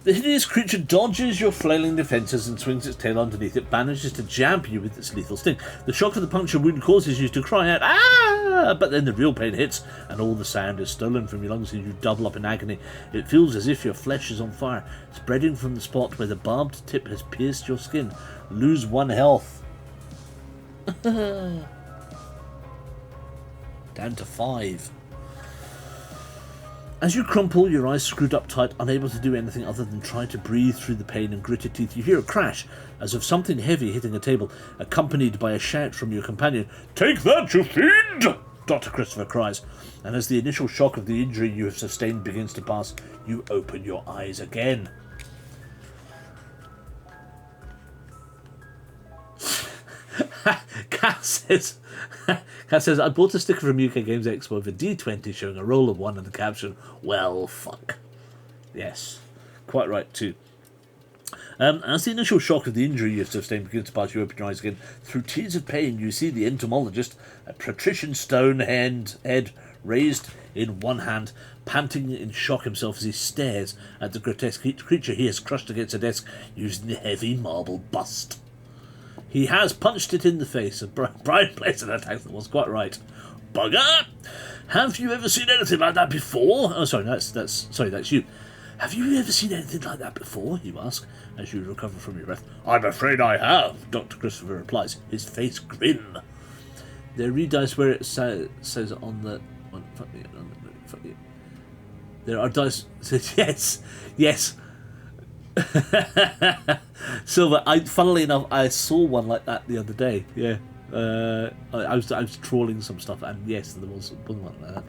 The hideous creature dodges your flailing defences and swings its tail underneath. It manages to jab you with its lethal sting. The shock of the puncture wound causes you to cry out, "Ah!" But then the real pain hits, and all the sound is stolen from your lungs and you double up in agony. It feels as if your flesh is on fire, spreading from the spot where the barbed tip has pierced your skin. Lose 1 health. Down to 5. As you crumple, your eyes screwed up tight, unable to do anything other than try to breathe through the pain and gritted teeth, you hear a crash, as of something heavy hitting a table, accompanied by a shout from your companion. "Take that, you fiend!" Dr. Christopher cries, and as the initial shock of the injury you have sustained begins to pass, you open your eyes again. Kat says, I bought a sticker from UK Games Expo of a D20 showing a roll of 1 and the caption, "Well, fuck." Yes, quite right too. As the initial shock of the injury you have sustained begins to pass, you open your eyes again. Through tears of pain, you see the entomologist, a patrician stone head raised in one hand, panting in shock himself as he stares at the grotesque creature he has crushed against a desk using the heavy marble bust. He has punched it in the face, and Brian placed an attack that was quite right. "Bugger! Have you ever seen anything like that before?" Oh, sorry, that's you. "Have you ever seen anything like that before?" you ask, as you recover from your breath. "I'm afraid I have," Dr. Christopher replies, his face grim. There are dice where it says on the... fuck you. There are dice. Yes, yes. Silver. Funnily enough, I saw one like that the other day. Yeah. I was trawling some stuff, and yes, there was one like that.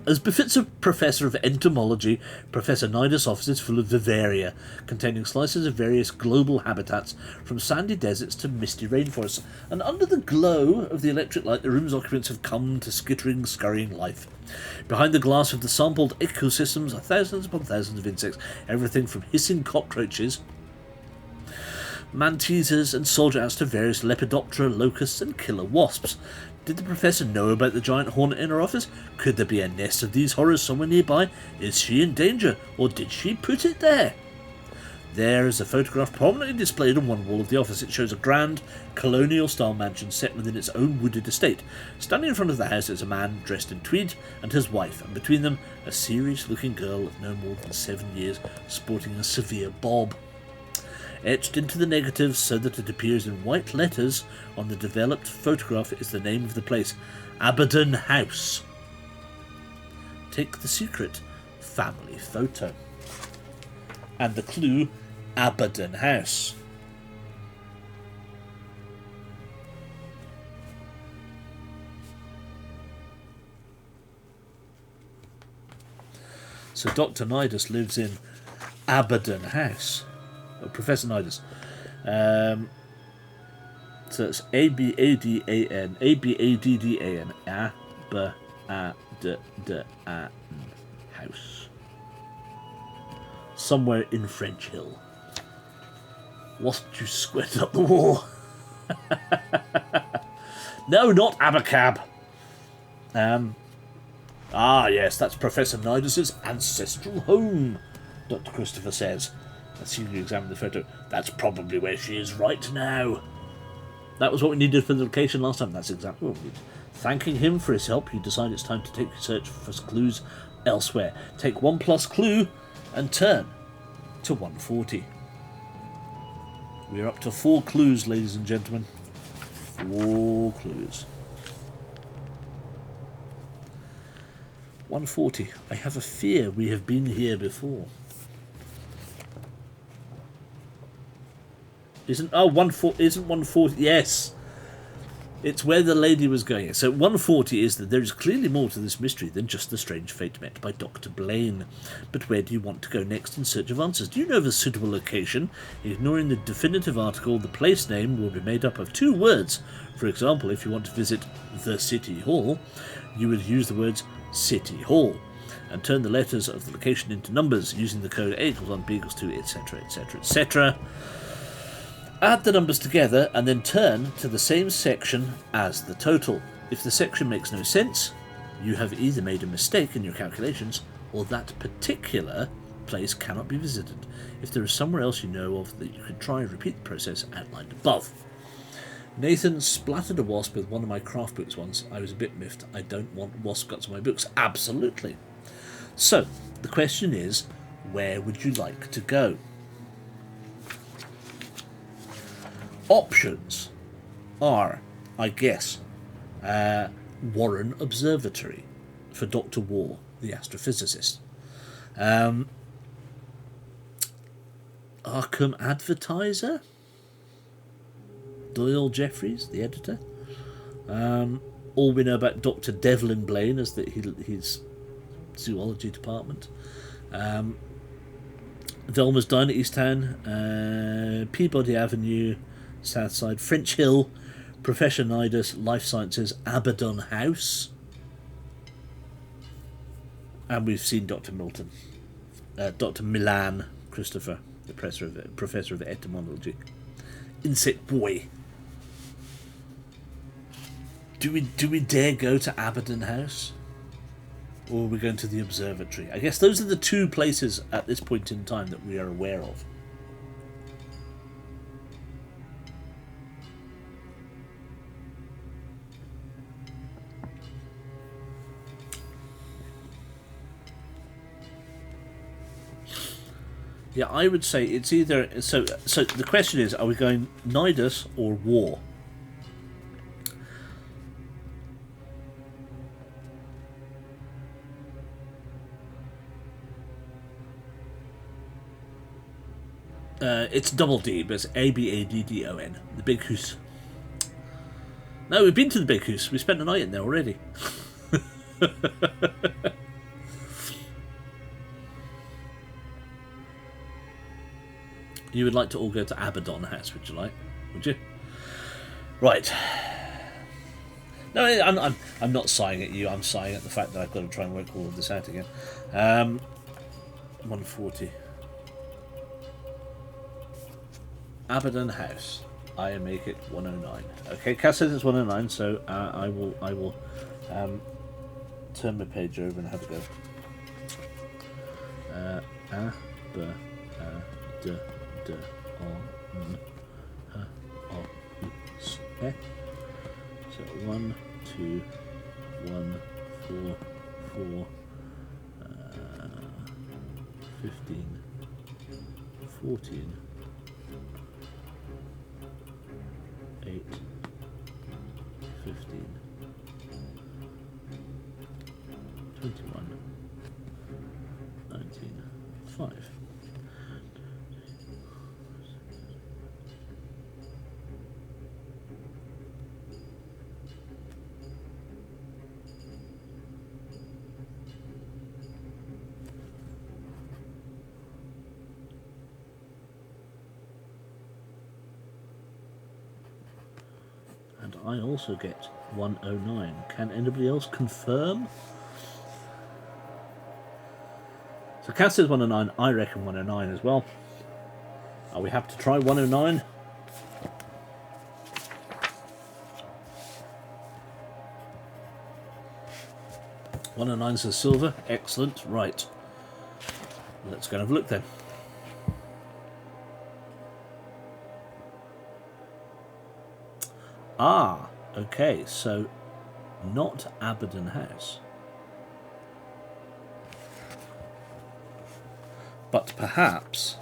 As befits a professor of entomology, Professor Nidus' office is full of vivaria, containing slices of various global habitats, from sandy deserts to misty rainforests, and under the glow of the electric light, the room's occupants have come to skittering, scurrying life. Behind the glass of the sampled ecosystems are thousands upon thousands of insects, everything from hissing cockroaches, mantisas and soldier ants to various lepidoptera, locusts and killer wasps. Did the professor know about the giant hornet in her office? Could there be a nest of these horrors somewhere nearby? Is she in danger, or did she put it there? There is a photograph prominently displayed on one wall of the office. It shows a grand, colonial-style mansion set within its own wooded estate. Standing in front of the house is a man dressed in tweed and his wife, and between them a serious-looking girl of no more than 7 years, sporting a severe bob. Etched into the negative so that it appears in white letters on the developed photograph is the name of the place, Abaddon House. Take the secret family photo. And the clue, Abaddon House. So Dr. Nidus lives in Abaddon House. Professor Nidus. So it's Abaddan. Abaddan. Abaddon House. Somewhere in French Hill. Wasp juice squirted up the wall. No, not Abacab. Yes, that's Professor Nidus's ancestral home, Dr. Christopher says. As soon as you examine the photo, that's probably where she is right now. That was what we needed for the location last time. That's exactly what we needed. Thanking him for his help, you decide it's time to take your search for clues elsewhere. Take 1 plus clue and turn to 140. We're up to 4 clues, ladies and gentlemen. 4 clues. 140. I have a fear we have been here before. Isn't 140? Yes, it's where the lady was going. So 140 is that there is clearly more to this mystery than just the strange fate met by Dr. Blaine. But where do you want to go next in search of answers? Do you know of a suitable location? Ignoring the definitive article, the place name will be made up of 2 words. For example, if you want to visit the City Hall, you would use the words City Hall and turn the letters of the location into numbers using the code A equals 1, B equals 2, etc, etc, etc. Add the numbers together and then turn to the same section as the total. If the section makes no sense, you have either made a mistake in your calculations or that particular place cannot be visited. If there is somewhere else you know of that you could try and repeat the process outlined above. Nathan splattered a wasp with one of my craft books once. I was a bit miffed. I don't want wasp guts on my books. Absolutely. So, the question is, where would you like to go? Options are, I guess, Warren Observatory for Dr. War, the astrophysicist. Arkham Advertiser, Doyle Jeffries, the editor. All we know about Dr. Devlin Blaine is that his zoology department. Velma's Dine at East Town, Peabody Avenue, Southside, French Hill, Professor Nidus, Life Sciences, Abaddon House. And we've seen Dr. Milton. Dr. Milan Christopher, the professor of etymology. Insect Boy. Do we dare go to Abaddon House? Or are we going to the observatory? I guess those are the 2 places at this point in time that we are aware of. Yeah, I would say it's either... So the question is, are we going Nidus or War? It's double D, but it's Abaddon. The Big House. No, we've been to the Big House. We spent the night in there already. You would like to all go to Abaddon House, would you like? Would you? Right. No, I'm not sighing at you. I'm sighing at the fact that I've got to try and work all of this out again. 140. Abaddon House. I make it 109. Okay, Cass says it's 109, so I will turn my page over and have a go. So 1, 2, 1, 4, 4, 15, 14, 8, 15, 21, 19, 5. I also get 109. Can anybody else confirm? So Cass says 109. I reckon 109 as well. Are we happy to try 109? $109 says silver. Excellent. Right. Let's go and have a look then. Ah, okay, so not Abaddon House, but perhaps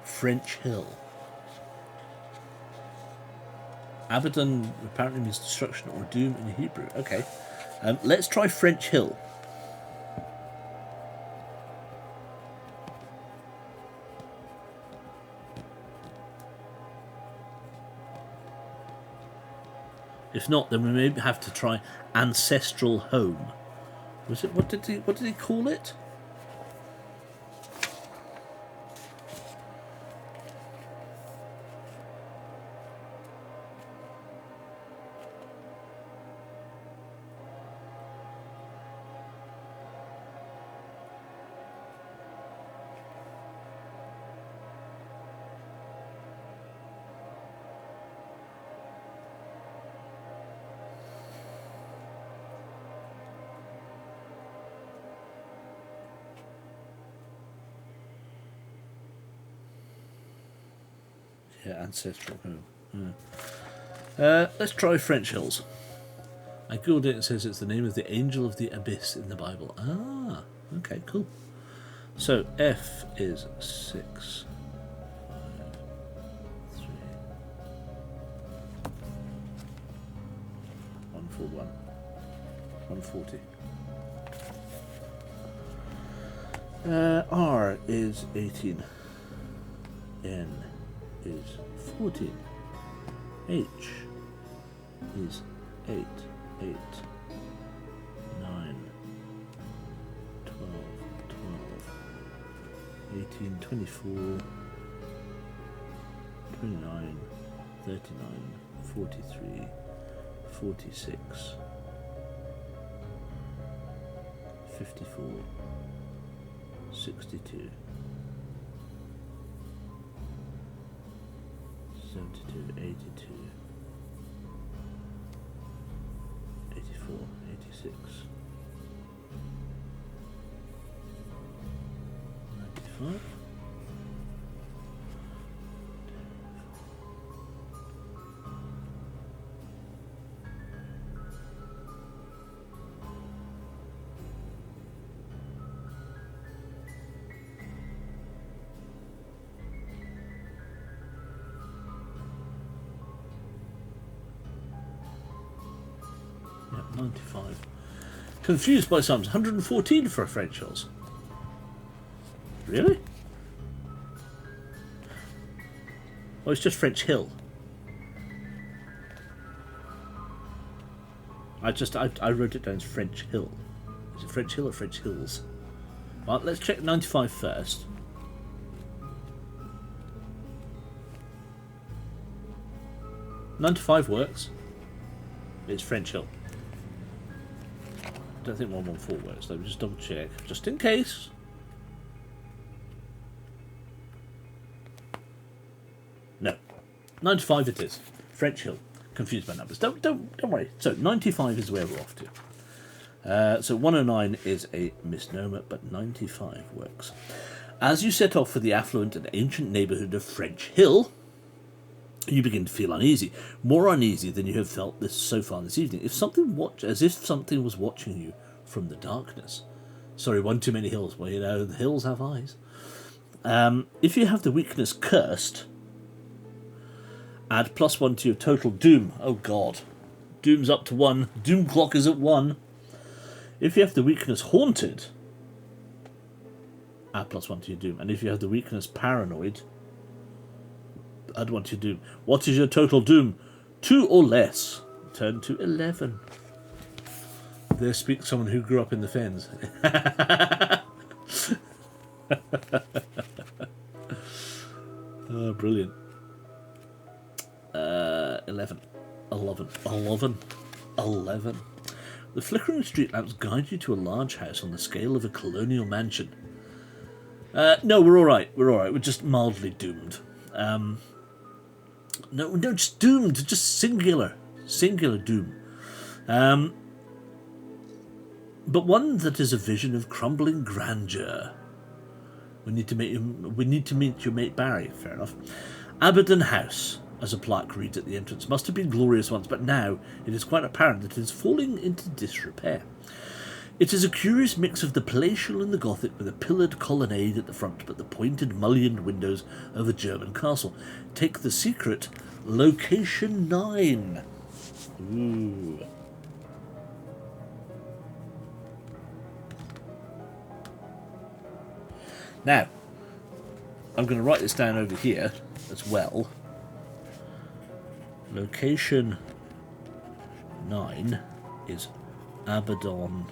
French Hill. Abaddon apparently means destruction or doom in Hebrew. Okay, let's try French Hill. If not, then we may have to try Ancestral Home. Was it? What did he call it? Yeah, Ancestral Home. Let's try French Hills. I googled it and it says it's the name of the angel of the abyss in the Bible. Ah, okay, cool. So F is 6, 5, 3, 141, 140. R is 18. N is 14. H is 8, 8, 9, 12, 12, 18, 24, 29, 39, 43, 46, 54, 62, 72, 82, 84, 86, 95, yeah, 95. Confused by sums. 114 for a French Hills. Really? Oh, it's just French Hill. I wrote it down as French Hill. Is it French Hill or French Hills? Well, let's check 95 first. "95 works. It's French Hill. Don't think 114 works. Let me just double check, just in case. No, 95 it is. French Hill. Confused by numbers. Don't worry. So 95 is where we're off to. So 109 is a misnomer, but 95 works. As you set off for the affluent and ancient neighbourhood of French Hill, you begin to feel uneasy, more uneasy than you have felt this so far this evening. As if something was watching you from the darkness. Sorry, one too many hills. Well, you know, the hills have eyes. If you have the weakness cursed, add +1 to your total doom. Oh God, doom's up to 1. Doom clock is at 1. If you have the weakness haunted, add +1 to your doom. And if you have the weakness paranoid, add 1 to your doom. What is your total doom? 2 or less. Turn to 11. There speaks someone who grew up in the Fens. Oh, brilliant. 11. 11. The flickering street lamps guide you to a large house on the scale of a colonial mansion. No, we're alright. We're just mildly doomed. No, just doomed. Just singular doom. But one that is a vision of crumbling grandeur. We need to meet your mate Barry. Fair enough. Aberden House, as a plaque reads at the entrance, must have been glorious once, but now it is quite apparent that it is falling into disrepair. It is a curious mix of the palatial and the Gothic, with a pillared colonnade at the front, but the pointed mullioned windows of a German castle. Take the secret, Location 9. Ooh. Now, I'm going to write this down over here as well. Location 9 is Abaddon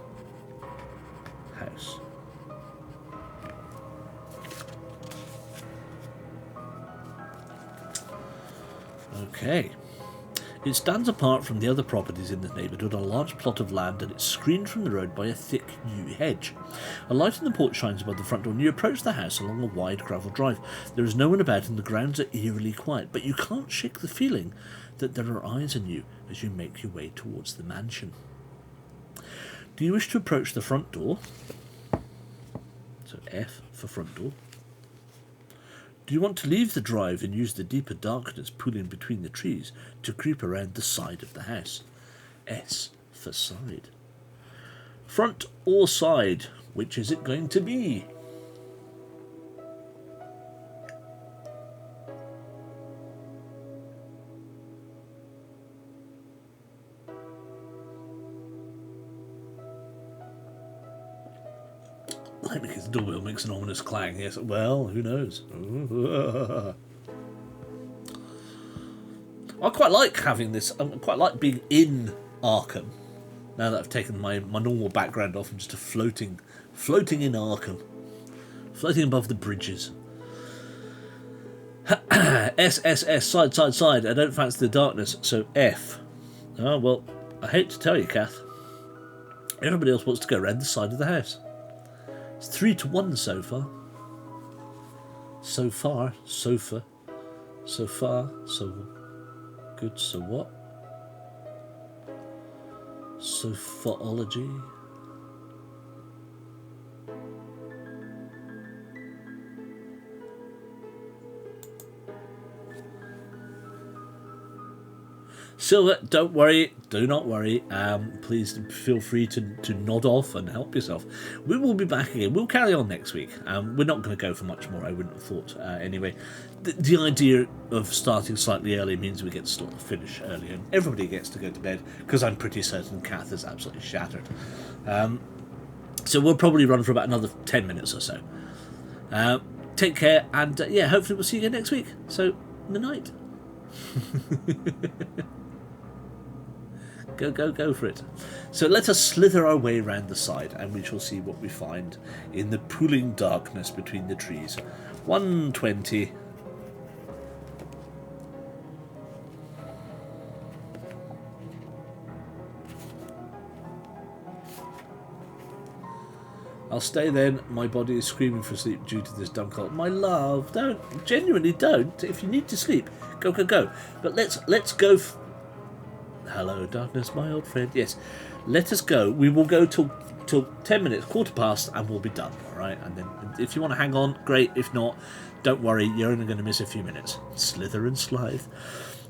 House. Okay. It stands apart from the other properties in the neighbourhood on a large plot of land, and it's screened from the road by a thick yew hedge. A light in the porch shines above the front door, and you approach the house along a wide gravel drive. There is no one about, and the grounds are eerily quiet, but you can't shake the feeling that there are eyes on you as you make your way towards the mansion. Do you wish to approach the front door? So F for front door. Do you want to leave the drive and use the deeper darkness pooling between the trees to creep around the side of the house? S for side. Front or side, which is it going to be? I think his doorbell makes an ominous clang. Yes, well, who knows? I quite like having this. I quite like being in Arkham. Now that I've taken my normal background off and just floating in Arkham, floating above the bridges. S side. I don't fancy the darkness, so F. Oh well, I hate to tell you, Kath. Everybody else wants to go around the side of the house. It's 3-1 so far. So far, sofa. So far, so good, so what? Sophaology. Silver, don't worry, do not worry. Please feel free to nod off and help yourself. We will be back again. We'll carry on next week. We're not going to go for much more, I wouldn't have thought. Anyway, the idea of starting slightly early means we get to finish early and everybody gets to go to bed, because I'm pretty certain Kath is absolutely shattered. So we'll probably run for about another 10 minutes or so. Take care, and yeah, hopefully we'll see you again next week. So, in the night. Go for it. So let us slither our way round the side, and we shall see what we find in the pooling darkness between the trees. 120. I'll stay then. My body is screaming for sleep due to this dumb cold. My love, don't. Genuinely don't. If you need to sleep, go. But let's go. Hello, darkness, my old friend. Yes, let us go. We will go till 10 minutes, quarter past, and we'll be done. All right. And then if you want to hang on, great. If not, don't worry. You're only going to miss a few minutes. Slither and slithe.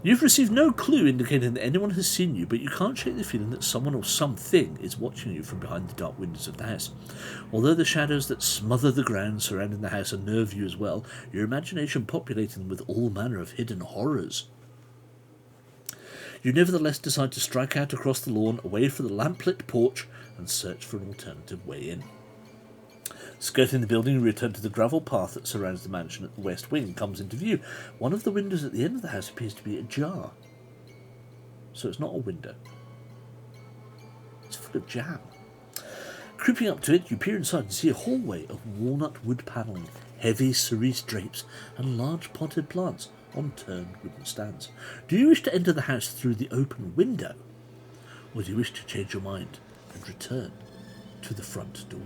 You've received no clue indicating that anyone has seen you, but you can't shake the feeling that someone or something is watching you from behind the dark windows of the house. Although the shadows that smother the ground surrounding the house unnerve you as well, your imagination populates them with all manner of hidden horrors. You nevertheless decide to strike out across the lawn, away from the lamplit porch, and search for an alternative way in. Skirting the building, you return to the gravel path that surrounds the mansion at the west wing and comes into view. One of the windows at the end of the house appears to be ajar. So it's not a window. It's full of jam. Creeping up to it, you peer inside and see a hallway of walnut wood panelling, heavy cerise drapes, and large potted plants on turned wooden stands. Do you wish to enter the house through the open window? Or do you wish to change your mind and return to the front door?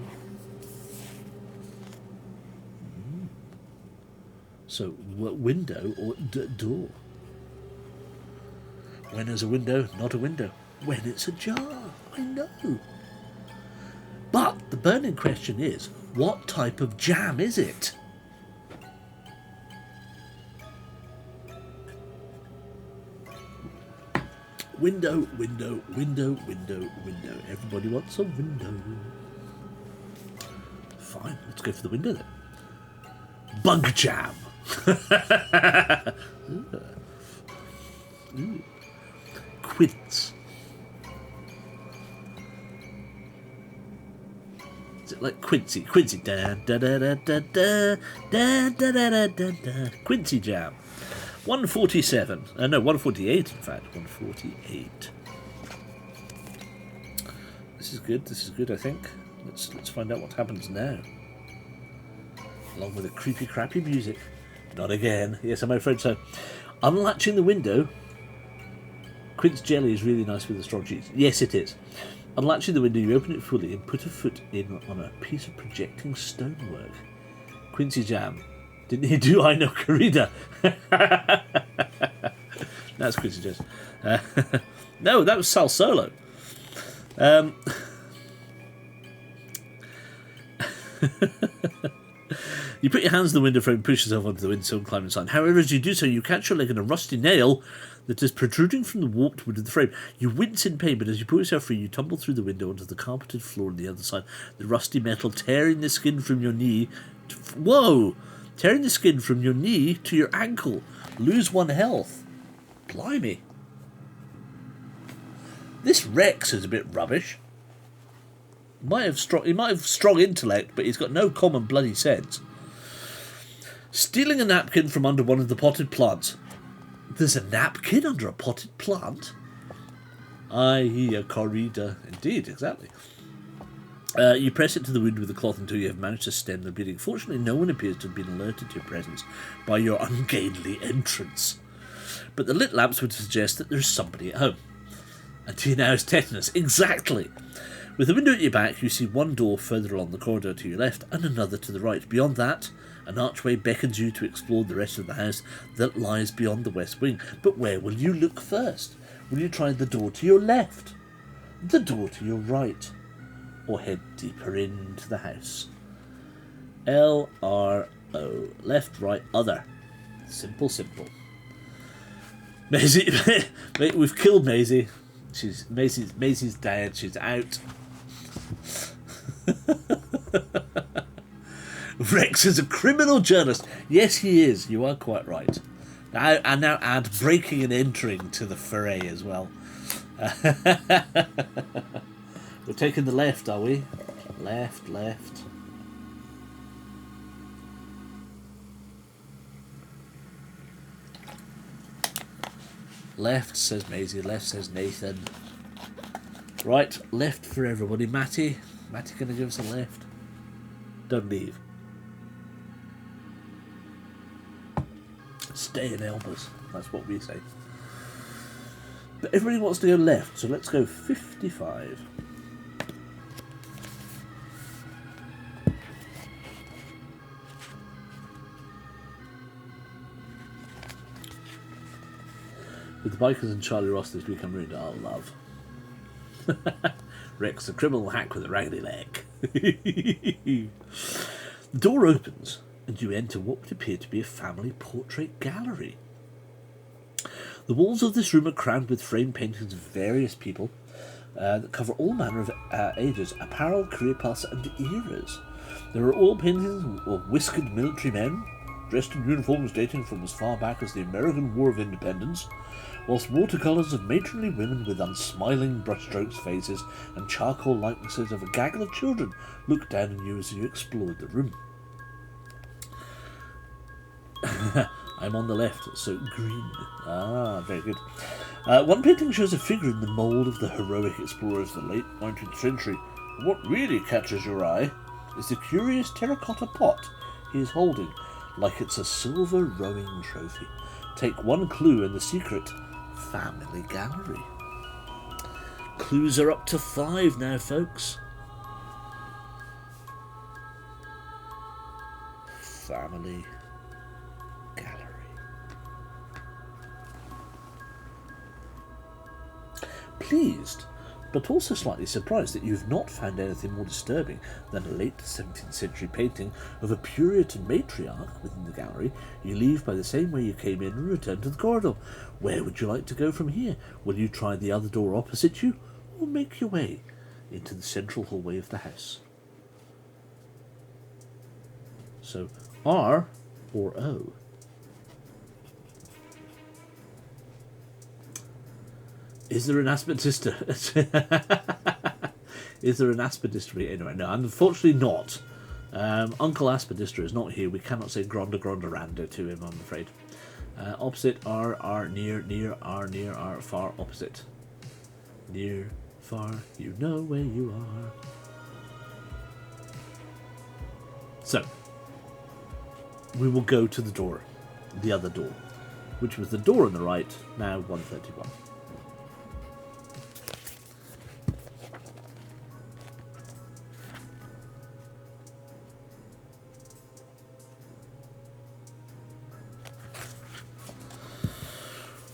So, window or door? When is a window not a window? When it's ajar, I know. But the burning question is, what type of jam is it? Window. Everybody wants a window. Fine, let's go for the window then. Bug jam. Ooh. Quince. Is it like Quincy? Quincy. Da da da da da da da da da da da. Quincy jam. 147. No, 148 in fact. 148. This is good, I think. Let's find out what happens now. Along with the creepy crappy music. Not again. Yes, I'm afraid so. Unlatching the window. Quince jelly is really nice with the strong cheese. Yes, it is. Unlatching the window, you open it fully and put a foot in on a piece of projecting stonework. Quincy jam. Didn't he do I Know Corrida? That's Quincy jam. No, that was Sal Solo. You put your hands in the window frame and push yourself onto the windowsill and climb inside. However, as you do so, you catch your leg in a rusty nail that is protruding from the warped wood of the frame. You wince in pain, but as you pull yourself free, you tumble through the window onto the carpeted floor on the other side, the rusty metal tearing the skin from your knee. Whoa! Tearing the skin from your knee to your ankle. Lose 1 health. Blimey. This Rex is a bit rubbish. He might have strong intellect, but he's got no common bloody sense. Stealing a napkin from under one of the potted plants. There's a napkin under a potted plant? A corrida. Indeed, exactly. You press it to the wound with the cloth until you have managed to stem the bleeding. Fortunately, no one appears to have been alerted to your presence by your ungainly entrance. But the lit lamps would suggest that there's somebody at home. And to you now is tetanus. Exactly. With the window at your back, you see one door further along the corridor to your left and another to the right. Beyond that, an archway beckons you to explore the rest of the house that lies beyond the west wing. But where will you look first? Will you try the door to your left? The door to your right? Or head deeper into the house? L-R-O. Left, right, other. Simple. Maisie, mate, we've killed Maisie. Maisie's dead. She's out. Rex is a criminal journalist. Yes, he is. You are quite right. And now add breaking and entering to the foray as well. We're taking the left, are we? Left. Left, says Maisie. Left, says Nathan. Right, left for everybody. Matty gonna give us a left. Don't leave. Stay and help us. That's what we say. But everybody wants to go left, so let's go 55. With the bikers and Charlie Ross this week, I'm ruined. Oh, love. Rex, a criminal hack with a raggedy leg. The door opens, and you enter what would appear to be a family portrait gallery. The walls of this room are crammed with framed paintings of various people that cover all manner of ages, apparel, career paths, and eras. There are all paintings of whiskered military men, dressed in uniforms dating from as far back as the American War of Independence, whilst watercolours of matronly women with unsmiling brushstrokes faces and charcoal likenesses of a gaggle of children look down on you as you explored the room. I'm on the left, so green. Ah, very good. One painting shows a figure in the mould of the heroic explorers of the late 19th century. What really catches your eye is the curious terracotta pot he is holding, like it's a silver rowing trophy. Take one clue in the secret family gallery. Clues are up to 5 now, folks. Family gallery. Pleased, but also slightly surprised that you've not found anything more disturbing than a late 17th century painting of a Puritan matriarch within the gallery, you leave by the same way you came in and return to the corridor. Where would you like to go from here? Will you try the other door opposite you, or make your way into the central hallway of the house? So, R or O? Is there an aspidistra? Is there an aspidistra? Anyway, no, unfortunately not. Uncle Aspidistra is not here. We cannot say Gronda Rando to him, I'm afraid. Opposite, R, near, R, far, opposite. Near, far, you know where you are. So, we will go to the door, the other door, which was the door on the right, now 131.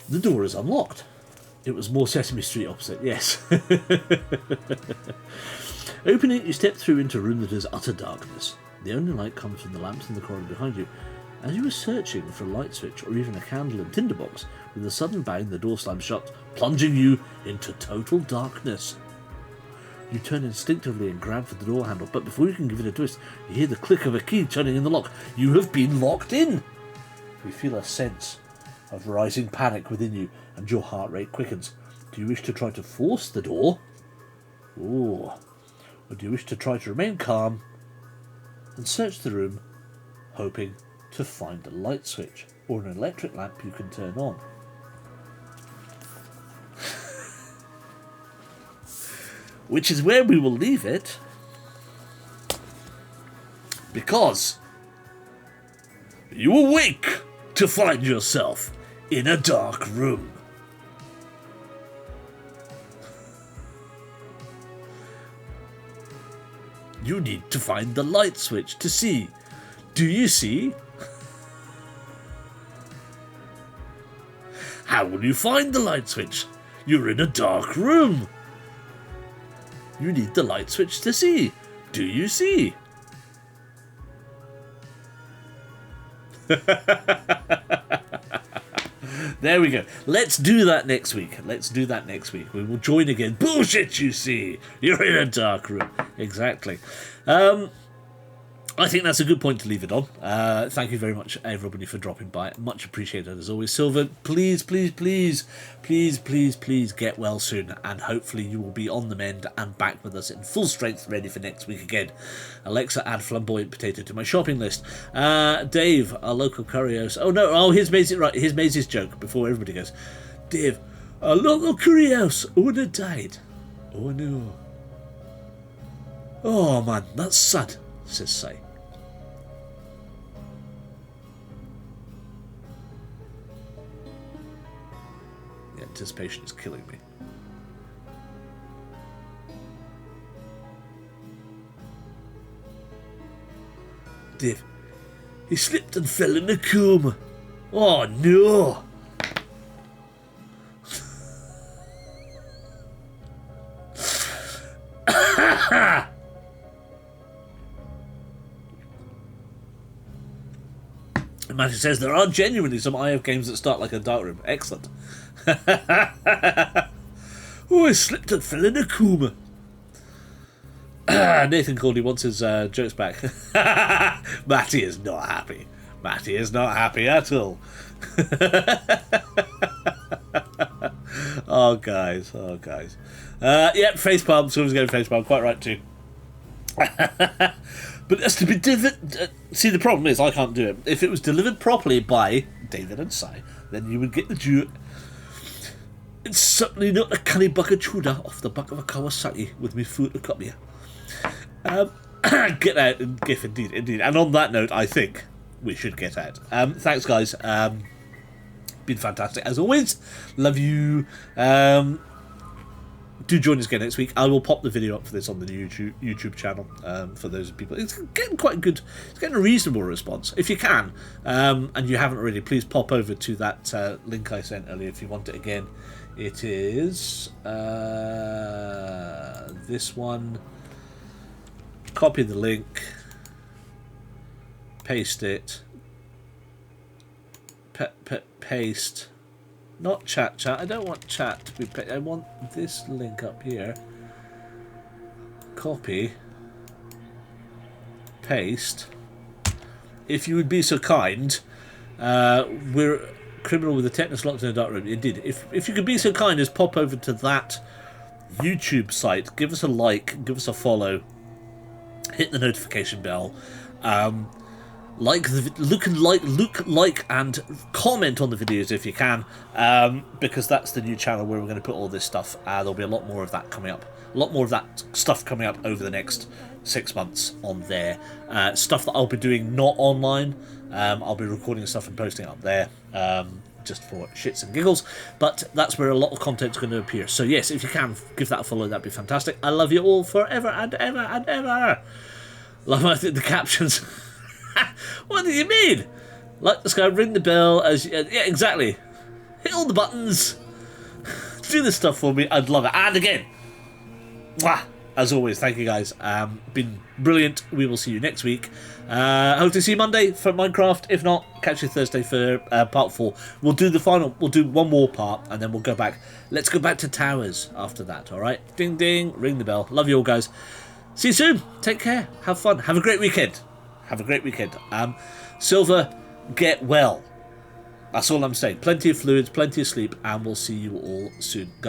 The door is unlocked. It was more Sesame Street opposite, yes. Opening it, you step through into a room that is utter darkness. The only light comes from the lamps in the corridor behind you. As you are searching for a light switch or even a candle and tinderbox, with a sudden bang the door slams shut, plunging you into total darkness. You turn instinctively and grab for the door handle, but before you can give it a twist, you hear the click of a key turning in the lock. You have been locked in! You feel a sense of rising panic within you, and your heart rate quickens. Do you wish to try to force the door? Ooh. Or do you wish to try to remain calm and search the room, hoping to find a light switch or an electric lamp you can turn on? Which is where we will leave it, because you awake to find yourself in a dark room. You need to find the light switch to see. Do you see? How will you find the light switch? You're in a dark room. You need the light switch to see. Do you see? There we go. Let's do that next week. We will join again. Bullshit, you see. You're in a dark room. Exactly. I think that's a good point to leave it on. Thank you very much, everybody, for dropping by. Much appreciated, as always. Silver, please get well soon, and hopefully you will be on the mend and back with us in full strength, ready for next week again. Alexa, add flamboyant potato to my shopping list. Dave, our local curios. Oh no, here's Maisie. Right, here's Maisie's joke before everybody goes. Dave, a local curry house owner died. Oh no. Oh man, that's sad, says Si. The anticipation is killing me. Dave, he slipped and fell in a coma. Oh no! Matty says there are genuinely some IF games that start like a dark room. Excellent. Oh, I slipped and fell in a coma. Nathan Cordy wants his jokes back. Matty is not happy. Matty is not happy at all. Oh, guys. Oh, guys. Yep, facepalm. Someone's going facepalm. Quite right, too. But that's to be delivered. See, the problem is I can't do it. If it was delivered properly by David and Si, then you would get the due. It's certainly not a canny bucket chooder off the back of a Kawasaki with me foot to come here. Get out and GIF, indeed. And on that note, I think we should get out. Thanks, guys. Been fantastic as always. Love you. Do join us again next week. I will pop the video up for this on the YouTube channel for those people. It's getting quite good. It's getting a reasonable response. If you can, and you haven't already, please pop over to that link I sent earlier if you want it again. It is this one. Copy the link. Paste it. Paste. Not chat. I don't want chat to be. I want this link up here. Copy. Paste. If you would be so kind, we're criminal with the tetanus locked in a dark room. Indeed. If you could be so kind as pop over to that YouTube site, give us a like, give us a follow, hit the notification bell. Like and comment on the videos if you can, because that's the new channel where we're going to put all this stuff. There'll be a lot more of that coming up. A lot more of that stuff coming up over the next 6 months on there. Stuff that I'll be doing not online. I'll be recording stuff and posting it up there, just for shits and giggles. But that's where a lot of content's going to appear. So yes, if you can, give that a follow. That'd be fantastic. I love you all forever and ever and ever. Love the captions. What do you mean? Like this guy, ring the bell as yeah, exactly. Hit all the buttons. Do this stuff for me. I'd love it. And again, mwah, as always, thank you guys. Been brilliant. We will see you next week. Hope to see you Monday for Minecraft. If not, catch you Thursday for part 4. We'll do the final. We'll do one more part, and then we'll go back. Let's go back to Towers after that. All right. Ding ding. Ring the bell. Love you all, guys. See you soon. Take care. Have fun. Have a great weekend. Have a great weekend. Silver, get well. That's all I'm saying. Plenty of fluids, plenty of sleep, and we'll see you all soon.